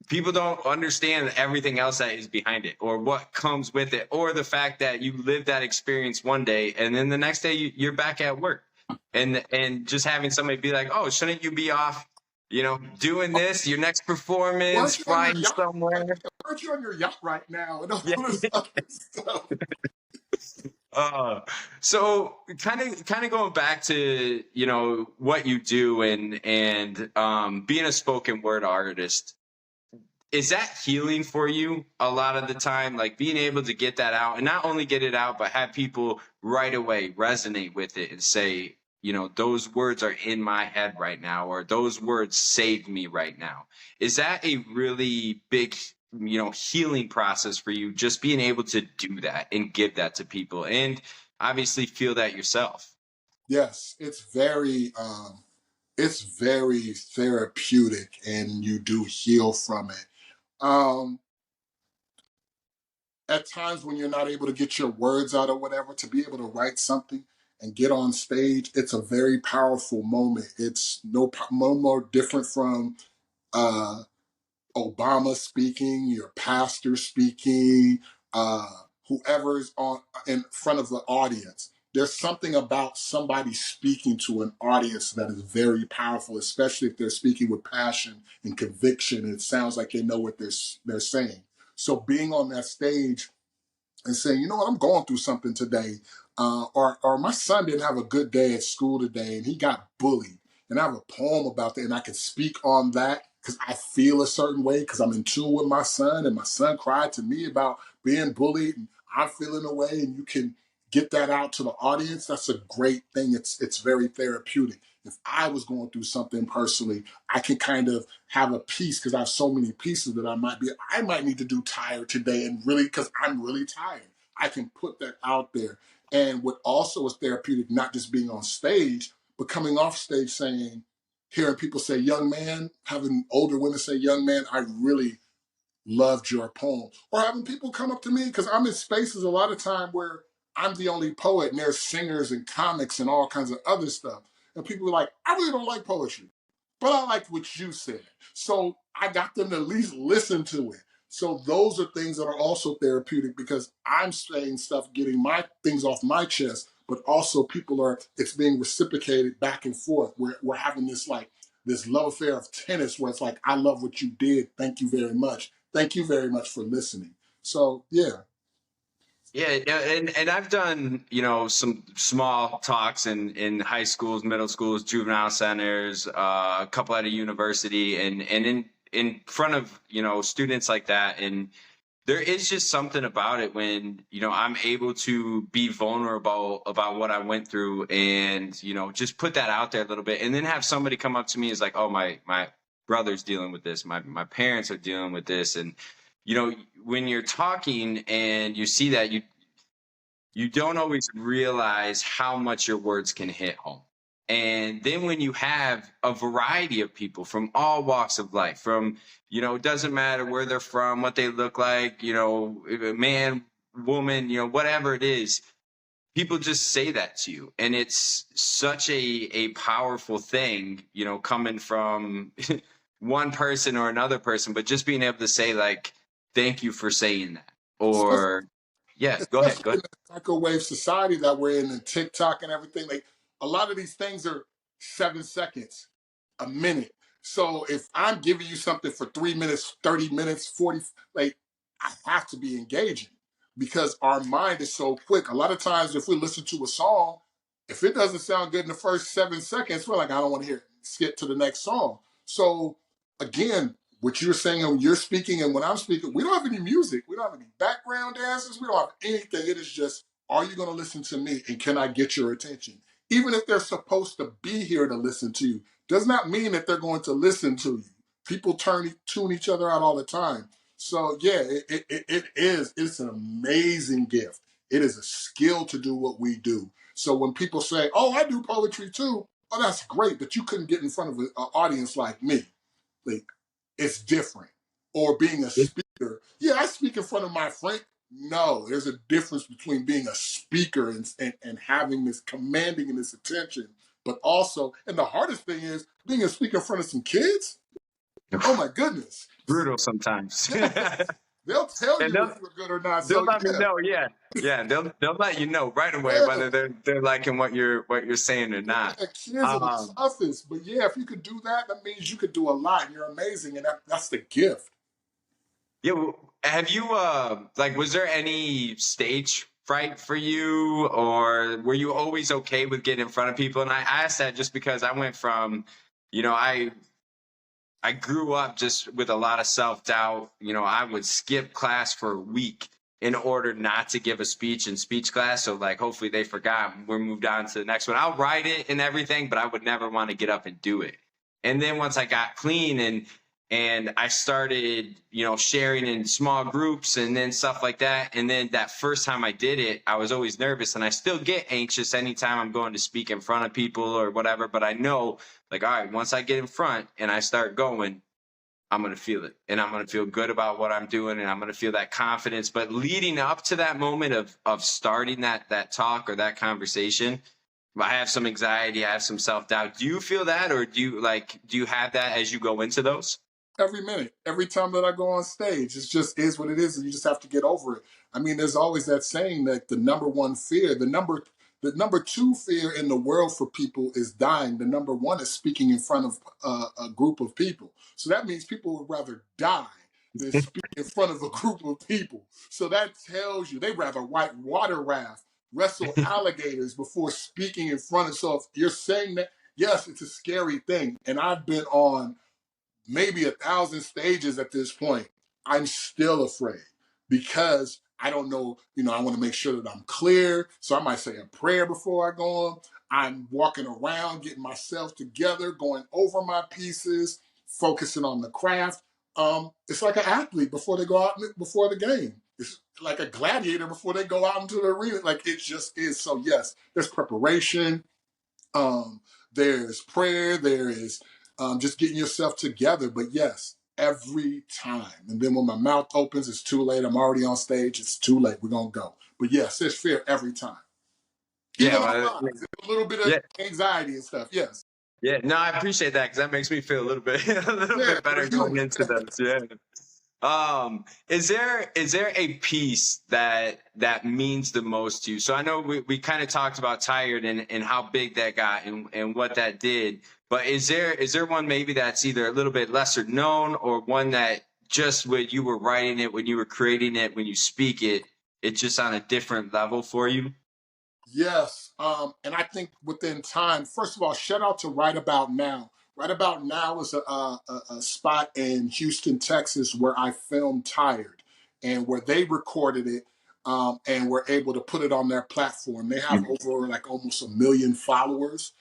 Speaker 1: people don't understand everything else that is behind it, or what comes with it, or the fact that you live that experience one day and then the next day you're back at work, and just having somebody be like, oh, shouldn't you be off, doing this, your next performance, flying somewhere?
Speaker 2: Aren't you on your yacht right now? And all this other stuff.
Speaker 1: Uh, so kind of going back to, what you do and being a spoken word artist, is that healing for you a lot of the time? Like being able to get that out and not only get it out, but have people right away resonate with it and say, those words are in my head right now, or those words saved me right now. Is that a really big, healing process for you, just being able to do that and give that to people and obviously feel that yourself?
Speaker 2: Yes, it's very therapeutic, and you do heal from it. Um, at times when you're not able to get your words out or whatever, to be able to write something and get on stage, it's a very powerful moment. It's no more different from uh, Obama speaking, your pastor speaking, uh, whoever's on in front of the audience. There's something about somebody speaking to an audience that is very powerful, especially if they're speaking with passion and conviction. It sounds like they know what they're saying. So being on that stage and saying, you know what, I'm going through something today, or my son didn't have a good day at school today and he got bullied, and I have a poem about that, and I can speak on that because I feel a certain way because I'm in tune with my son, and my son cried to me about being bullied, and I'm feeling a way, and you can get that out to the audience. That's a great thing. It's very therapeutic. If I was going through something personally, I can kind of have a piece because I have so many pieces that I might need to do tired today, and really because I'm really tired. I can put that out there. And what also is therapeutic, not just being on stage, but coming off stage saying, hearing people say, young man, having older women say, young man, I really loved your poem. Or having people come up to me, because I'm in spaces a lot of time where I'm the only poet and there's singers and comics and all kinds of other stuff. And people are like, I really don't like poetry, but I liked what you said. So I got them to at least listen to it. So those are things that are also therapeutic because I'm saying stuff, getting my things off my chest, but also it's being reciprocated back and forth. We're having this love affair of tennis where it's like, I love what you did. Thank you very much. Thank you very much for listening. So yeah.
Speaker 1: Yeah, yeah, and I've done, some small talks in high schools, middle schools, juvenile centers, a couple at a university, and in front of, students like that. And there is just something about it when, I'm able to be vulnerable about what I went through and, just put that out there a little bit, and then have somebody come up to me is like, oh, my brother's dealing with this, my parents are dealing with this. And when you're talking and you see that, you don't always realize how much your words can hit home. And then when you have a variety of people from all walks of life, from, it doesn't matter where they're from, what they look like, man, woman, whatever it is, people just say that to you. And it's such a powerful thing, coming from one person or another person, but just being able to say, like, thank you for saying that. Or, yeah, go ahead.
Speaker 2: Especially in the microwave society that we're in, and TikTok and everything. Like a lot of these things are 7 seconds, a minute. So if I'm giving you something for 3 minutes, 30 minutes, 40, like I have to be engaging because our mind is so quick. A lot of times, if we listen to a song, if it doesn't sound good in the first 7 seconds, we're like, I don't want to hear it. Skip to the next song. So again, what you're saying when you're speaking and when I'm speaking, we don't have any music. We don't have any background dancers. We don't have anything. It is just, are you going to listen to me and can I get your attention? Even if they're supposed to be here to listen to you, does not mean that they're going to listen to you. People tune each other out all the time. So yeah, it's an amazing gift. It is a skill to do what we do. So when people say, oh, I do poetry too, oh, that's great, but you couldn't get in front of an audience like me. Like, it's different. Or being a speaker. Yeah, I speak in front of my friend. No, there's a difference between being a speaker and having this commanding and this attention. But also, and the hardest thing is being a speaker in front of some kids. Oh my goodness.
Speaker 1: Brutal sometimes.
Speaker 2: Yes. They'll tell
Speaker 1: And
Speaker 2: you if you're good or not.
Speaker 1: they'll
Speaker 2: So
Speaker 1: let me
Speaker 2: yeah,
Speaker 1: know. Yeah, yeah. They'll let you know right away
Speaker 2: yeah.
Speaker 1: whether they're liking what you're saying or not.
Speaker 2: Yeah, kids are the
Speaker 1: Um,
Speaker 2: toughest. But yeah, if you could do that, that means you could do a lot. And you're amazing. And that's the gift.
Speaker 1: yeah. Have you like? Was there any stage fright for you, or were you always okay with getting in front of people? And I asked that just because I went from, you know, I grew up just with a lot of self-doubt. You know, I would skip class for a week in order not to give a speech in speech class. So like, hopefully they forgot. We're moved on to the next one. I'll write it and everything, but I would never want to get up and do it. And then once I got clean and I started, you know, sharing in small groups and then stuff like that. And then that first time I did it, I was always nervous, and I still get anxious anytime I'm going to speak in front of people or whatever. But I know, like, all right, once I get in front and I start going, I'm going to feel it, and I'm going to feel good about what I'm doing, and I'm going to feel that confidence. But leading up to that moment of starting that talk or that conversation, I have some anxiety, I have some self-doubt. Do you feel that, or do you have that as you go into those?
Speaker 2: Every minute, every time that I go on stage, it just is what it is, and you just have to get over it. I mean, there's always that saying that the number one fear, the number two fear in the world for people is dying. The number one is speaking in front of a group of people. So that means people would rather die than speak in front of a group of people. So that tells you they'd rather white water raft, wrestle alligators before speaking in front of. So if you're saying that, yes, it's a scary thing, and I've been on maybe 1,000 stages at this point. I'm still afraid because I don't know, I want to make sure that I'm clear. So I might say a prayer before I go on. I'm walking around, getting myself together, going over my pieces, focusing on the craft. It's like an athlete before they go out before the game. It's like a gladiator before they go out into the arena. Like it just is. So yes, there's preparation. Um, there's prayer. There is just getting yourself together. But yes, every time. And then when my mouth opens, it's too late. I'm already on stage. It's too late. We're going to go. But yes, there's fear every time.
Speaker 1: Yeah,
Speaker 2: Even on
Speaker 1: well,
Speaker 2: live, a little bit of
Speaker 1: yeah,
Speaker 2: anxiety and stuff. Yes.
Speaker 1: yeah. No, I appreciate that, because that makes me feel a little bit a little
Speaker 2: Yeah,
Speaker 1: bit better
Speaker 2: we're
Speaker 1: going
Speaker 2: human.
Speaker 1: into those. Yeah. Is there a piece that means the most to you? So I know we kind of talked about Tired and how big that got and what that did, but is there one maybe that's either a little bit lesser known, or one that just when you were writing it, when you were creating it, when you speak it, it's just on a different level for you?
Speaker 2: Yes. And I think within time, first of all, shout out to Right About Now. Right About Now is a spot in Houston, Texas, where I filmed Tired and where they recorded it, and were able to put it on their platform. They have over like almost 1 million followers.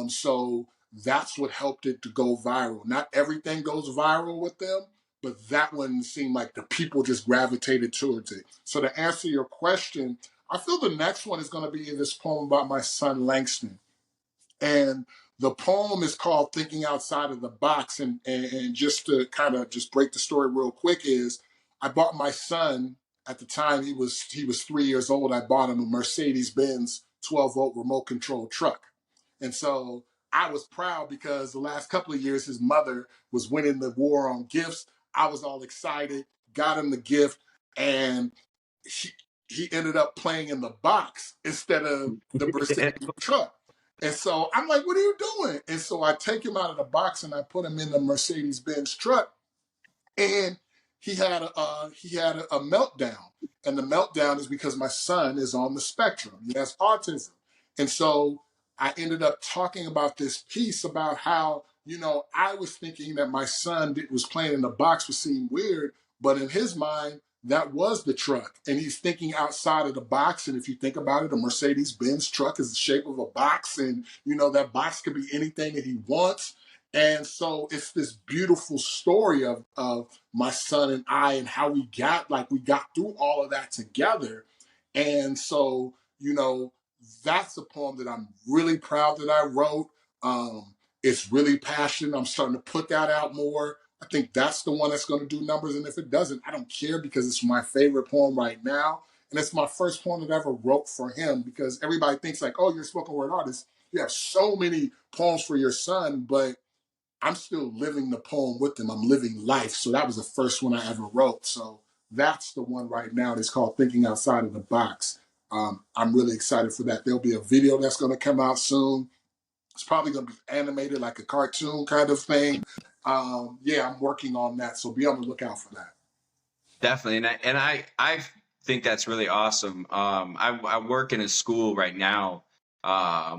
Speaker 2: So that's what helped it to go viral. Not everything goes viral with them, but that one seemed like the people just gravitated towards it. So to answer your question, I feel the next one is going to be this poem about my son Langston. And the poem is called Thinking Outside of the Box. And just to kind of just break the story real quick is I bought my son at the time he was 3 years old. I bought him a Mercedes Benz 12-volt remote control truck. And so I was proud because the last couple of years his mother was winning the war on gifts. I was all excited, got him the gift, and he, he ended up playing in the box instead of the Mercedes truck. And so I'm like, what are you doing? And so I take him out of the box and I put him in the Mercedes Benz truck, and he had a meltdown. And the meltdown is because my son is on the spectrum. He has autism. And so I ended up talking about this piece about how, I was thinking that my son was playing in the box, was seem weird, but in his mind, that was the truck. And he's thinking outside of the box. And if you think about it, a Mercedes Benz truck is the shape of a box. And, that box could be anything that he wants. And so it's this beautiful story of my son and I, and how we got through all of that together. And so, that's a poem that I'm really proud that I wrote. It's really passionate. I'm starting to put that out more. I think that's the one that's going to do numbers. And if it doesn't, I don't care, because it's my favorite poem right now. And it's my first poem that I ever wrote for him, because everybody thinks like, oh, you're a spoken word artist. You have so many poems for your son, but I'm still living the poem with them. I'm living life. So that was the first one I ever wrote. So that's the one right now. It's called Thinking Outside of the Box. I'm really excited for that. There'll be a video that's going to come out soon. It's probably going to be animated like a cartoon kind of thing. Yeah, I'm working on that. So be on the lookout for that.
Speaker 1: Definitely. And I've think that's really awesome. I work in a school right now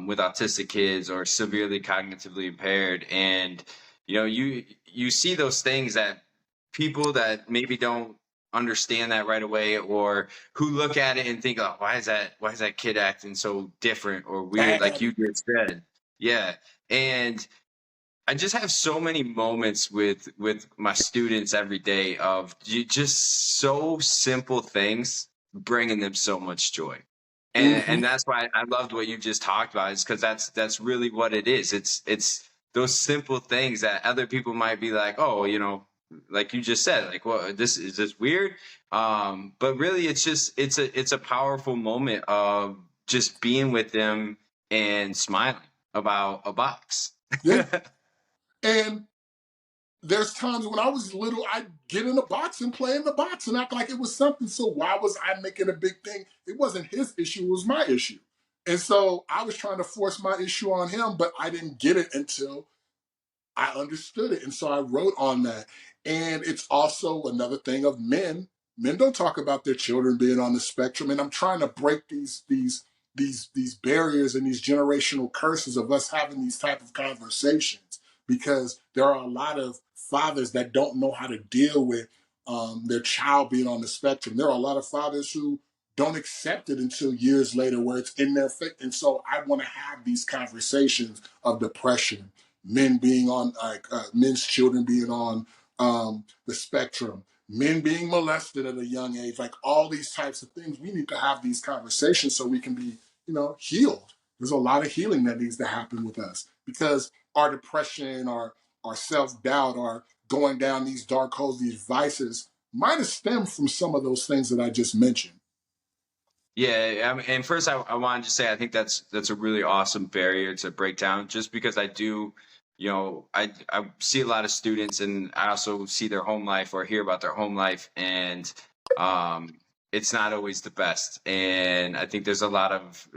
Speaker 1: with autistic kids or severely cognitively impaired, and you see those things that people that maybe don't understand that right away, or who look at it and think, oh, why is that kid acting so different or weird, like
Speaker 2: And
Speaker 1: you just said. Yeah. And I just have so many moments with my students every day of just so simple things bringing them so much joy. And
Speaker 2: mhm.
Speaker 1: that's why I loved what you just talked about, is because that's really what it is. It's those simple things that other people might be like, oh, like you just said, like, well, this weird. But really it's a powerful moment of just being with them and smiling about a box.
Speaker 2: Yeah. And there's times when I was little, I'd get in the box and play in the box and act like it was something. So why was I making a big thing? It wasn't his issue, it was my issue. And so I was trying to force my issue on him, but I didn't get it until I understood it. And so I wrote on that. And it's also another thing of men. Men don't talk about their children being on the spectrum. And I'm trying to break these barriers and these generational curses of us having these type of conversations, because there are a lot of fathers that don't know how to deal with their child being on the spectrum. There are a lot of fathers who don't accept it until years later where it's in their face. And so I want to have these conversations of depression, men being on men's children being on the spectrum, men being molested at a young age, like all these types of things. We need to have these conversations so we can be, healed. There's a lot of healing that needs to happen with us, because our depression, our self-doubt, our going down these dark holes, these vices might have stemmed from some of those things that I just mentioned.
Speaker 1: Yeah, and first I wanted to say I think that's a really awesome barrier to break down. Just because I do, I see a lot of students, and I also see their home life or hear about their home life, and um, it's not always the best. And I think there's a lot of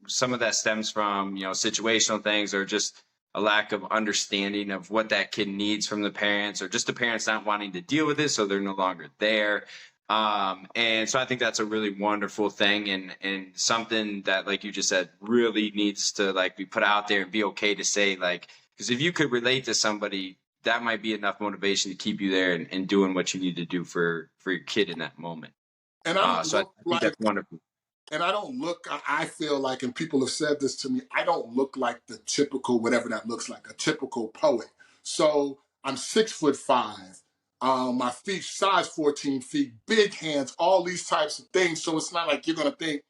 Speaker 1: some of that stems from situational things, or just a lack of understanding of what that kid needs from the parents, or just the parents not wanting to deal with it, so they're no longer there. And so I think that's a really wonderful thing, and something that, like you just said, really needs to like be put out there and be okay to say, like, because if you could relate to somebody, that might be enough motivation to keep you there and doing what you need to do for your kid in that moment.
Speaker 2: And I don't
Speaker 1: So
Speaker 2: look
Speaker 1: I think
Speaker 2: like
Speaker 1: that's wonderful.
Speaker 2: and I don't look, I feel like, and people have said this to me, I don't look like the typical, whatever that looks like, a typical poet. So I'm 6'5". My feet size 14 feet, big hands, all these types of things. So it's not like you're gonna think,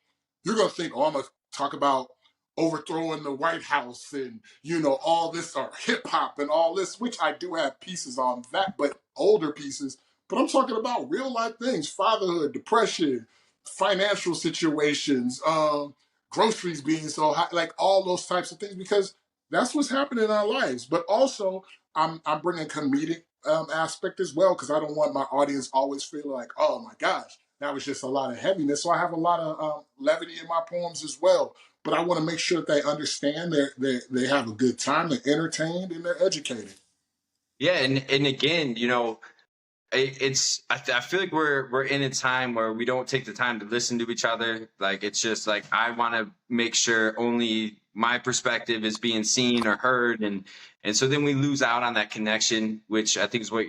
Speaker 2: oh, I'm gonna talk about overthrowing the White House and all this, or hip hop and all this, which I do have pieces on that, but older pieces. But I'm talking about real life things: fatherhood, depression, financial situations, groceries being so high, like all those types of things, because that's what's happening in our lives. But also, I'm bringing comedic aspect as well, because I don't want my audience always feeling like, oh my gosh, that was just a lot of heaviness. So I have a lot of levity in my poems as well. But I want to make sure that they understand they have a good time, they're entertained, and they're educated.
Speaker 1: Yeah, and again, I feel like we're in a time where we don't take the time to listen to each other. Like, it's just like I want to make sure only my perspective is being seen or heard, and so then we lose out on that connection, which I think is what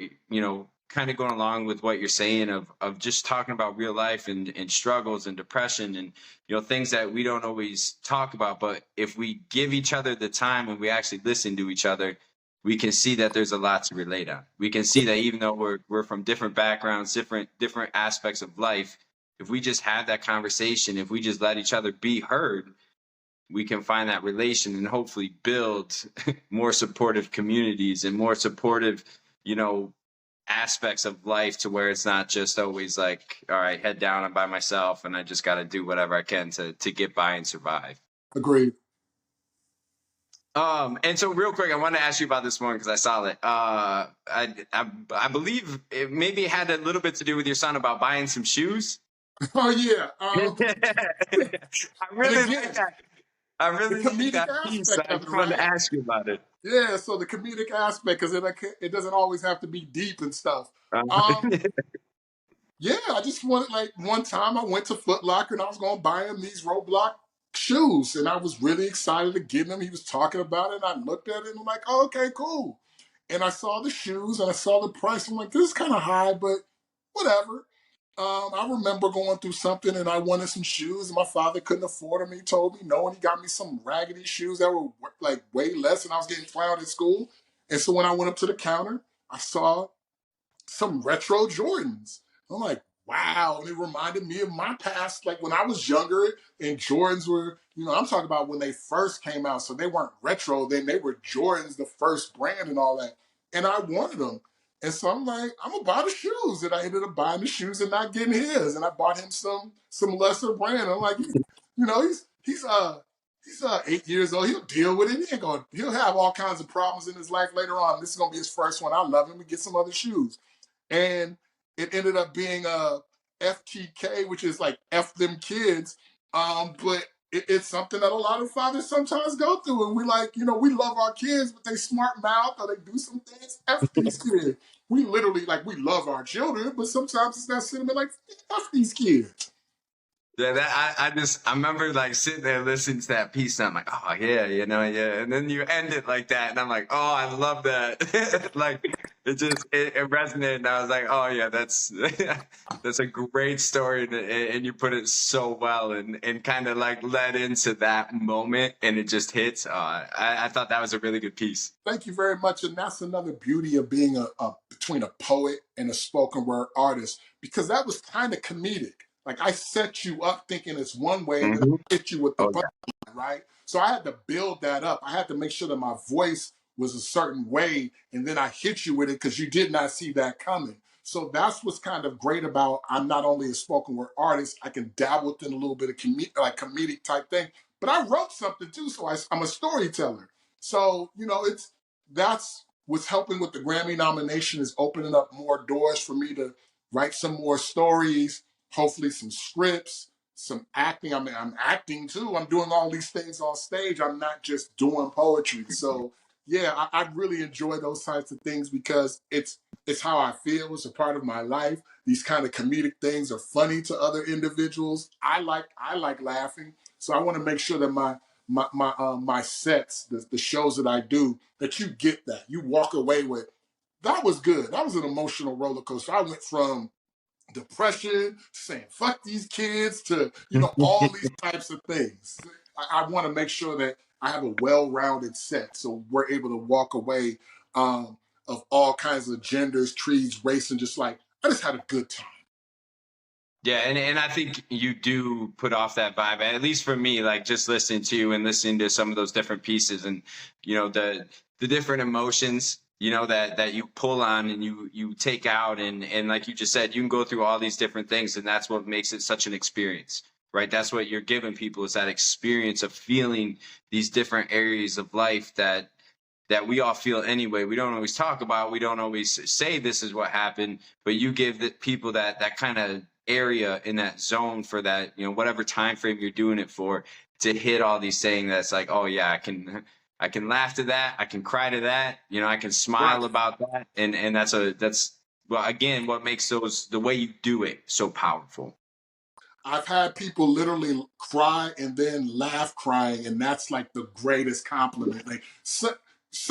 Speaker 1: kind of going along with what you're saying of just talking about real life and struggles and depression, and things that we don't always talk about. But if we give each other the time and we actually listen to each other, we can see that there's a lot to relate on. We can see that even though we're from different backgrounds, different aspects of life, if we just have that conversation, if we just let each other be heard, we can find that relation and hopefully build more supportive communities and more supportive, you know, aspects of life, to where it's not just always like, all right, head down, I'm by myself and I just got to do whatever I can to get by and survive.
Speaker 2: Agreed.
Speaker 1: And so real quick, I want to ask you about this one because I saw it. I believe it maybe had a little bit to do with your son about buying some shoes.
Speaker 2: Oh yeah.
Speaker 1: I
Speaker 2: And
Speaker 1: really like
Speaker 2: again,
Speaker 1: that. I
Speaker 2: the
Speaker 1: really like
Speaker 2: comedic
Speaker 1: that piece. So
Speaker 2: aspect
Speaker 1: I
Speaker 2: of it,
Speaker 1: just wanted to
Speaker 2: right?
Speaker 1: ask you about it.
Speaker 2: Yeah, so the comedic aspect, because it doesn't always have to be deep and stuff.
Speaker 1: Uh,
Speaker 2: Um, Yeah, I just wanted, like, one time I went to Foot Locker and I was gonna buy him these Roblox shoes, and I was really excited to get them. He was talking about it, and I looked at it and I'm like, oh, okay, cool. And I saw the shoes and I saw the price. I'm like, this is kind of high, but whatever. I remember going through something and I wanted some shoes, and my father couldn't afford them. He told me no, and he got me some raggedy shoes that were like way less, and I was getting clowned at school. And so when I went up to the counter, I saw some retro Jordans. I'm like, wow. And it reminded me of my past, like when I was younger and Jordans were, I'm talking about when they first came out. So they weren't retro, then they were Jordans, the first brand and all that. And I wanted them. And so I'm like, I'm gonna buy the shoes. And I ended up buying the shoes and not getting his. And I bought him some lesser brand. I'm like, he's 8 years old. He'll deal with it. He'll have all kinds of problems in his life later on. This is gonna be his first one. I love him. We get some other shoes. And it ended up being a FTK, which is like F them kids. But it's something that a lot of fathers sometimes go through, and we like, we love our kids, but they smart mouth or they do some things. F these kids. We literally like we love our children, but sometimes it's not sitting there like F these kids.
Speaker 1: Yeah, I remember like sitting there listening to that piece, and I'm like, oh yeah, yeah. And then you end it like that, and I'm like, oh, I love that. Like it resonated, and I was like, oh yeah, that's that's a great story, and you put it so well, and kind of like led into that moment, and it just hits. I thought that was a really good piece.
Speaker 2: Thank you very much. And that's another beauty of being between a poet and a spoken word artist, because that was kind of comedic. Like I set you up thinking it's one way and then
Speaker 1: Mm-hmm.
Speaker 2: I hit you with the
Speaker 1: Oh
Speaker 2: punchline, right? So I had to build that up. I had to make sure that my voice was a certain way, and then I hit you with it because you did not see that coming. So that's what's kind of great about I'm not only a spoken word artist, I can dabble within a little bit of comedic type thing, but I wrote something too. So I'm a storyteller. So, that's what's helping with the Grammy nomination, is opening up more doors for me to write some more stories, hopefully some scripts, some acting. I mean, I'm acting too. I'm doing all these things on stage. I'm not just doing poetry. So yeah, I really enjoy those types of things because it's how I feel. It's a part of my life. These kind of comedic things are funny to other individuals. I like laughing. So I want to make sure that my sets, the shows that I do, that you get that. You walk away with, that was good. That was an emotional roller coaster. I went from depression, saying fuck these kids, to all these types of things. I want to make sure that I have a well-rounded set, so we're able to walk away of all kinds of genders, trees, race, and just like I just had a good time.
Speaker 1: yeah, and I think you do put off that vibe, at least for me, like just listening to you and listening to some of those different pieces, and the different emotions, that you pull on and you take out, and like you just said, you can go through all these different things, and that's what makes it such an experience, right? That's what you're giving people, is that experience of feeling these different areas of life that we all feel anyway. We don't always talk about, we don't always say this is what happened, but you give the people that kind of area in that zone for that, whatever time frame you're doing it for, to hit all these saying that's like, oh yeah, I can laugh to that, I can cry to that, I can
Speaker 2: Right.
Speaker 1: smile about that. And that's well, again, what makes the way you do it so powerful.
Speaker 2: I've had people literally cry and then laugh crying, and that's like the greatest compliment. Like, sir,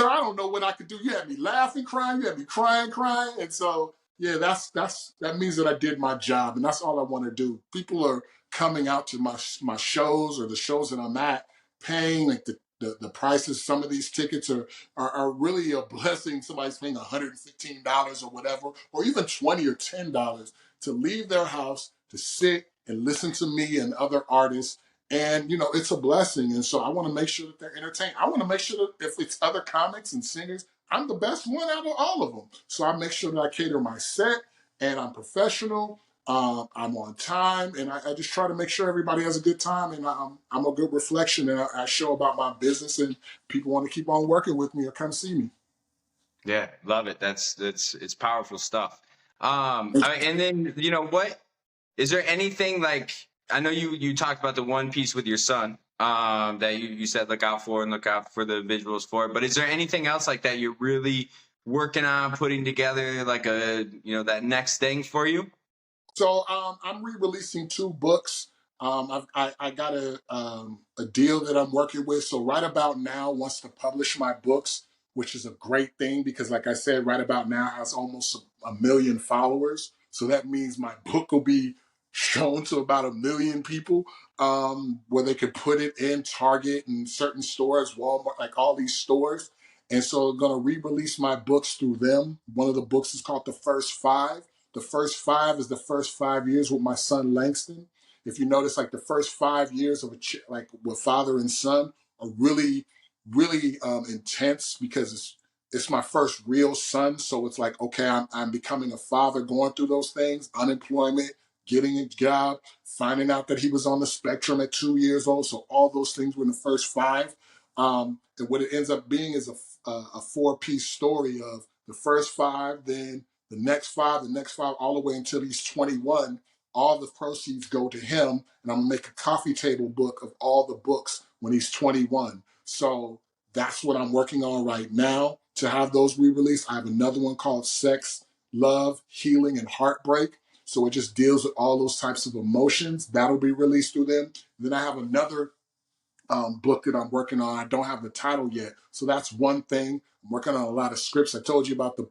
Speaker 2: I don't know what I could do. You had me laughing, crying, you had me crying, crying, and so yeah, that means that I did my job, and that's all I want to do. People are coming out to my shows or the shows that I'm at, paying like the prices. Some of these tickets are really a blessing. Somebody's paying $115 or whatever, or even $20 or $10 to leave their house to sit and listen to me and other artists. And it's a blessing. And so I want to make sure that they're entertained. I want to make sure that if it's other comics and singers, I'm the best one out of all of them. So I make sure that I cater my set and I'm professional. I'm on time, and I just try to make sure everybody has a good time, and I'm a good reflection, and I show about my business, and people want to keep on working with me or come see me.
Speaker 1: Yeah, love it. That's it's powerful stuff. And then what is there anything like, I know you talked about the one piece with your son, that you said look out for and look out for the visuals for, but is there anything else like that you're really working on putting together, like that next thing for you?
Speaker 2: So I'm re-releasing two books. I got a deal that I'm working with. So right about now, wants to publish my books, which is a great thing because, like I said, right about now has almost a million followers. So that means my book will be shown to about a million people, where they could put it in Target and certain stores, Walmart, like all these stores. And so I'm going to re-release my books through them. One of the books is called The First Five. The first five is the first 5 years with my son Langston. If you notice, like the first 5 years of like with father and son are really, really intense because it's my first real son. So it's like, okay, I'm becoming a father, going through those things, unemployment, getting a job, finding out that he was on the spectrum at 2 years old. So all those things were in the first five. And what it ends up being is a four-piece story of the first five, then the next five, all the way until he's 21. All the proceeds go to him, and I'm gonna make a coffee table book of all the books when he's 21. So that's what I'm working on right now to have those re-released. I have another one called Sex, Love, Healing, and Heartbreak. So it just deals with all those types of emotions. That'll be released through them. Then I have another book that I'm working on. I don't have the title yet, so that's one thing. I'm working on a lot of scripts. I told you about the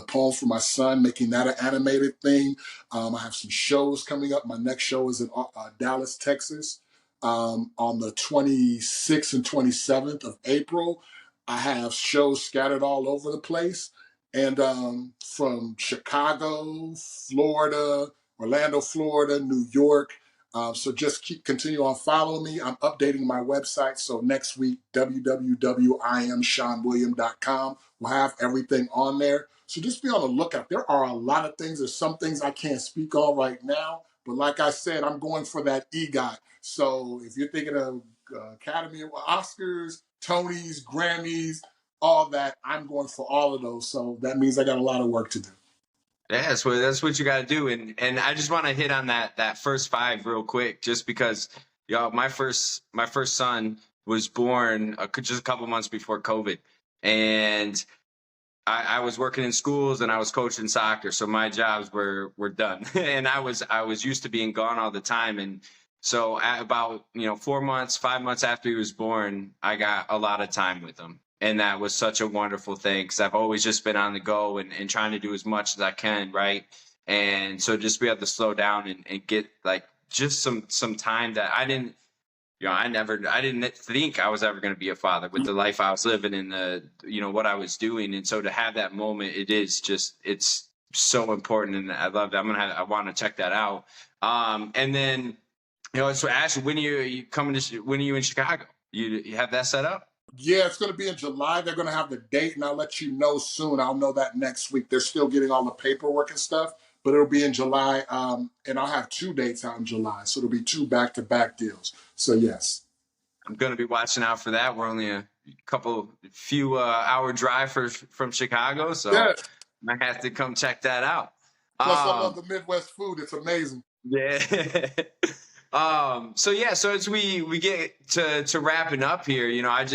Speaker 2: poems for my son, making that an animated thing. I have some shows coming up. My next show is in Dallas, Texas, on the 26th and 27th of April. I have shows scattered all over the place, and from Chicago, Florida, Orlando, Florida, New York. So just continue on following me. I'm updating my website. So next week, www.iamshawnwilliam.com will have everything on there. So just be on the lookout. There are a lot of things. There's some things I can't speak on right now. But like I said, I'm going for that EGOT. So if you're thinking of Academy Oscars, Tonys, Grammys, all that, I'm going for all of those. So that means I got a lot of work to do.
Speaker 1: Yeah, that's what you got to do, and I just want to hit on that first five real quick, just because my first son was born just a couple months before COVID, and I was working in schools and I was coaching soccer, so my jobs were done, and I was used to being gone all the time, and so at about 4 months, 5 months after he was born, I got a lot of time with him, and that was such a wonderful thing because I've always just been on the go and trying to do as much as I can, right? And so just be able to slow down and get like just some time that I didn't I didn't think I was ever going to be a father with the life I was living and what I was doing. And so to have that moment, it's so important. And I love that. I want to check that out. And then, so Ashley, when are you in Chicago? You have that set up?
Speaker 2: Yeah, it's going to be in July. They're going to have the date, and I'll let you know soon. I'll know that next week. They're still getting all the paperwork and stuff, but it'll be in July. And I'll have two dates out in July. So it'll be two back-to-back deals. So, yes.
Speaker 1: I'm going to be watching out for that. We're only a few hour drive from Chicago. So
Speaker 2: Yeah.
Speaker 1: I have to come check that out.
Speaker 2: Plus, I love the Midwest food. It's amazing.
Speaker 1: Yeah. So as we get to wrapping up here, I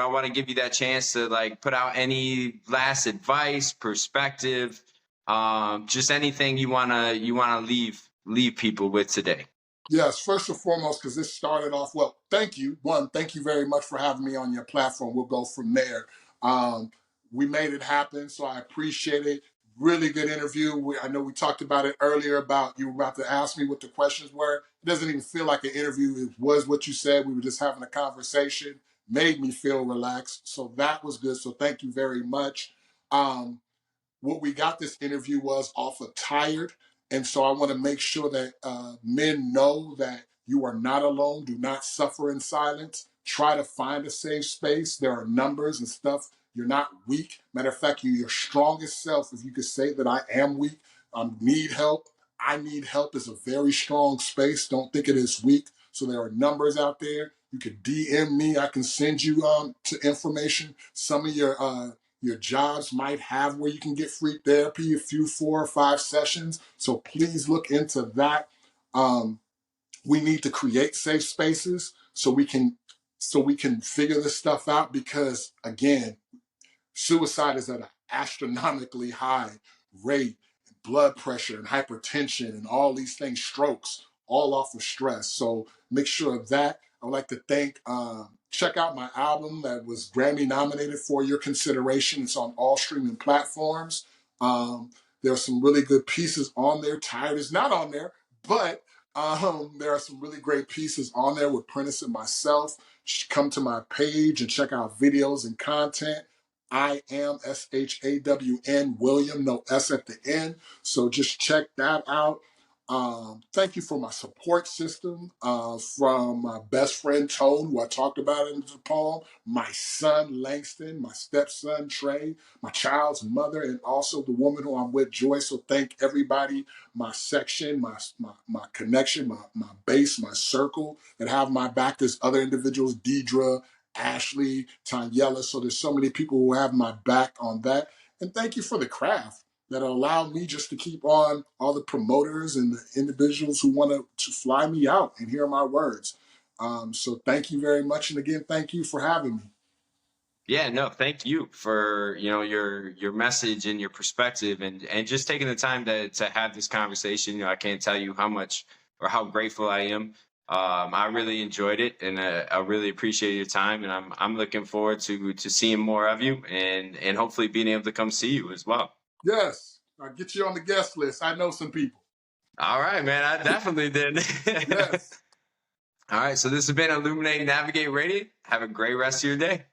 Speaker 1: want to give you that chance to like put out any last advice, perspective, just anything you wanna leave people with today.
Speaker 2: Yes, first and foremost, because this started off well. Thank you. One, thank you very much for having me on your platform. We'll go from there. Um, we made it happen, so I appreciate it. Really good interview. I know we talked about it earlier about you were about to ask me what the questions were. It doesn't even feel like an interview. It was what you said. We were just having a conversation. Made me feel relaxed. So that was good. So thank you very much. Um, what we got this interview was off of Tired. And so I want to make sure that men know that you are not alone. Do not suffer in silence. Try to find a safe space. There are numbers and stuff. You're not weak. Matter of fact, you're your strongest self. If you could say that I am weak, need help. I need help is a very strong space. Don't think it is weak. So there are numbers out there. You could DM me. I can send you to information. Some of your jobs might have where you can get free therapy, a few 4 or 5 sessions. So please look into that. We need to create safe spaces so we can figure this stuff out because again, suicide is at an astronomically high rate. blood pressure and hypertension and all these things, strokes, all off of stress. So make sure of that. I would like to check out my album that was Grammy nominated for your consideration. It's on all streaming platforms. Um, there are some really good pieces on there. Tired is not on there, but there are some really great pieces on there with Prentice and myself. Come to my page and check out videos and content. I am SHAWN William, no S at the end. So just check that out. Thank you for my support system, from my best friend Tone, who I talked about in the poem, my son Langston, my stepson Trey, my child's mother, and also the woman who I'm with, Joy. So thank everybody, my section, my connection, my base, my circle that have my back. There's other individuals, Deidre, Ashley, Tanyella. So there's so many people who have my back on that. And thank you for the craft that allowed me just to keep on, all the promoters and the individuals who want to fly me out and hear my words. So thank you very much. And again, thank you for having me.
Speaker 1: Yeah, no, thank you for, your message and your perspective, and just taking the time to have this conversation. I can't tell you how much or how grateful I am. I really enjoyed it, and I really appreciate your time, and I'm looking forward to seeing more of you, and hopefully being able to come see you as well.
Speaker 2: Yes, I'll get you on the guest list. I know some people.
Speaker 1: All right, man, I definitely did.
Speaker 2: Yes.
Speaker 1: All right, so this has been Illuminate Navigate Radio. Have a great rest of your day.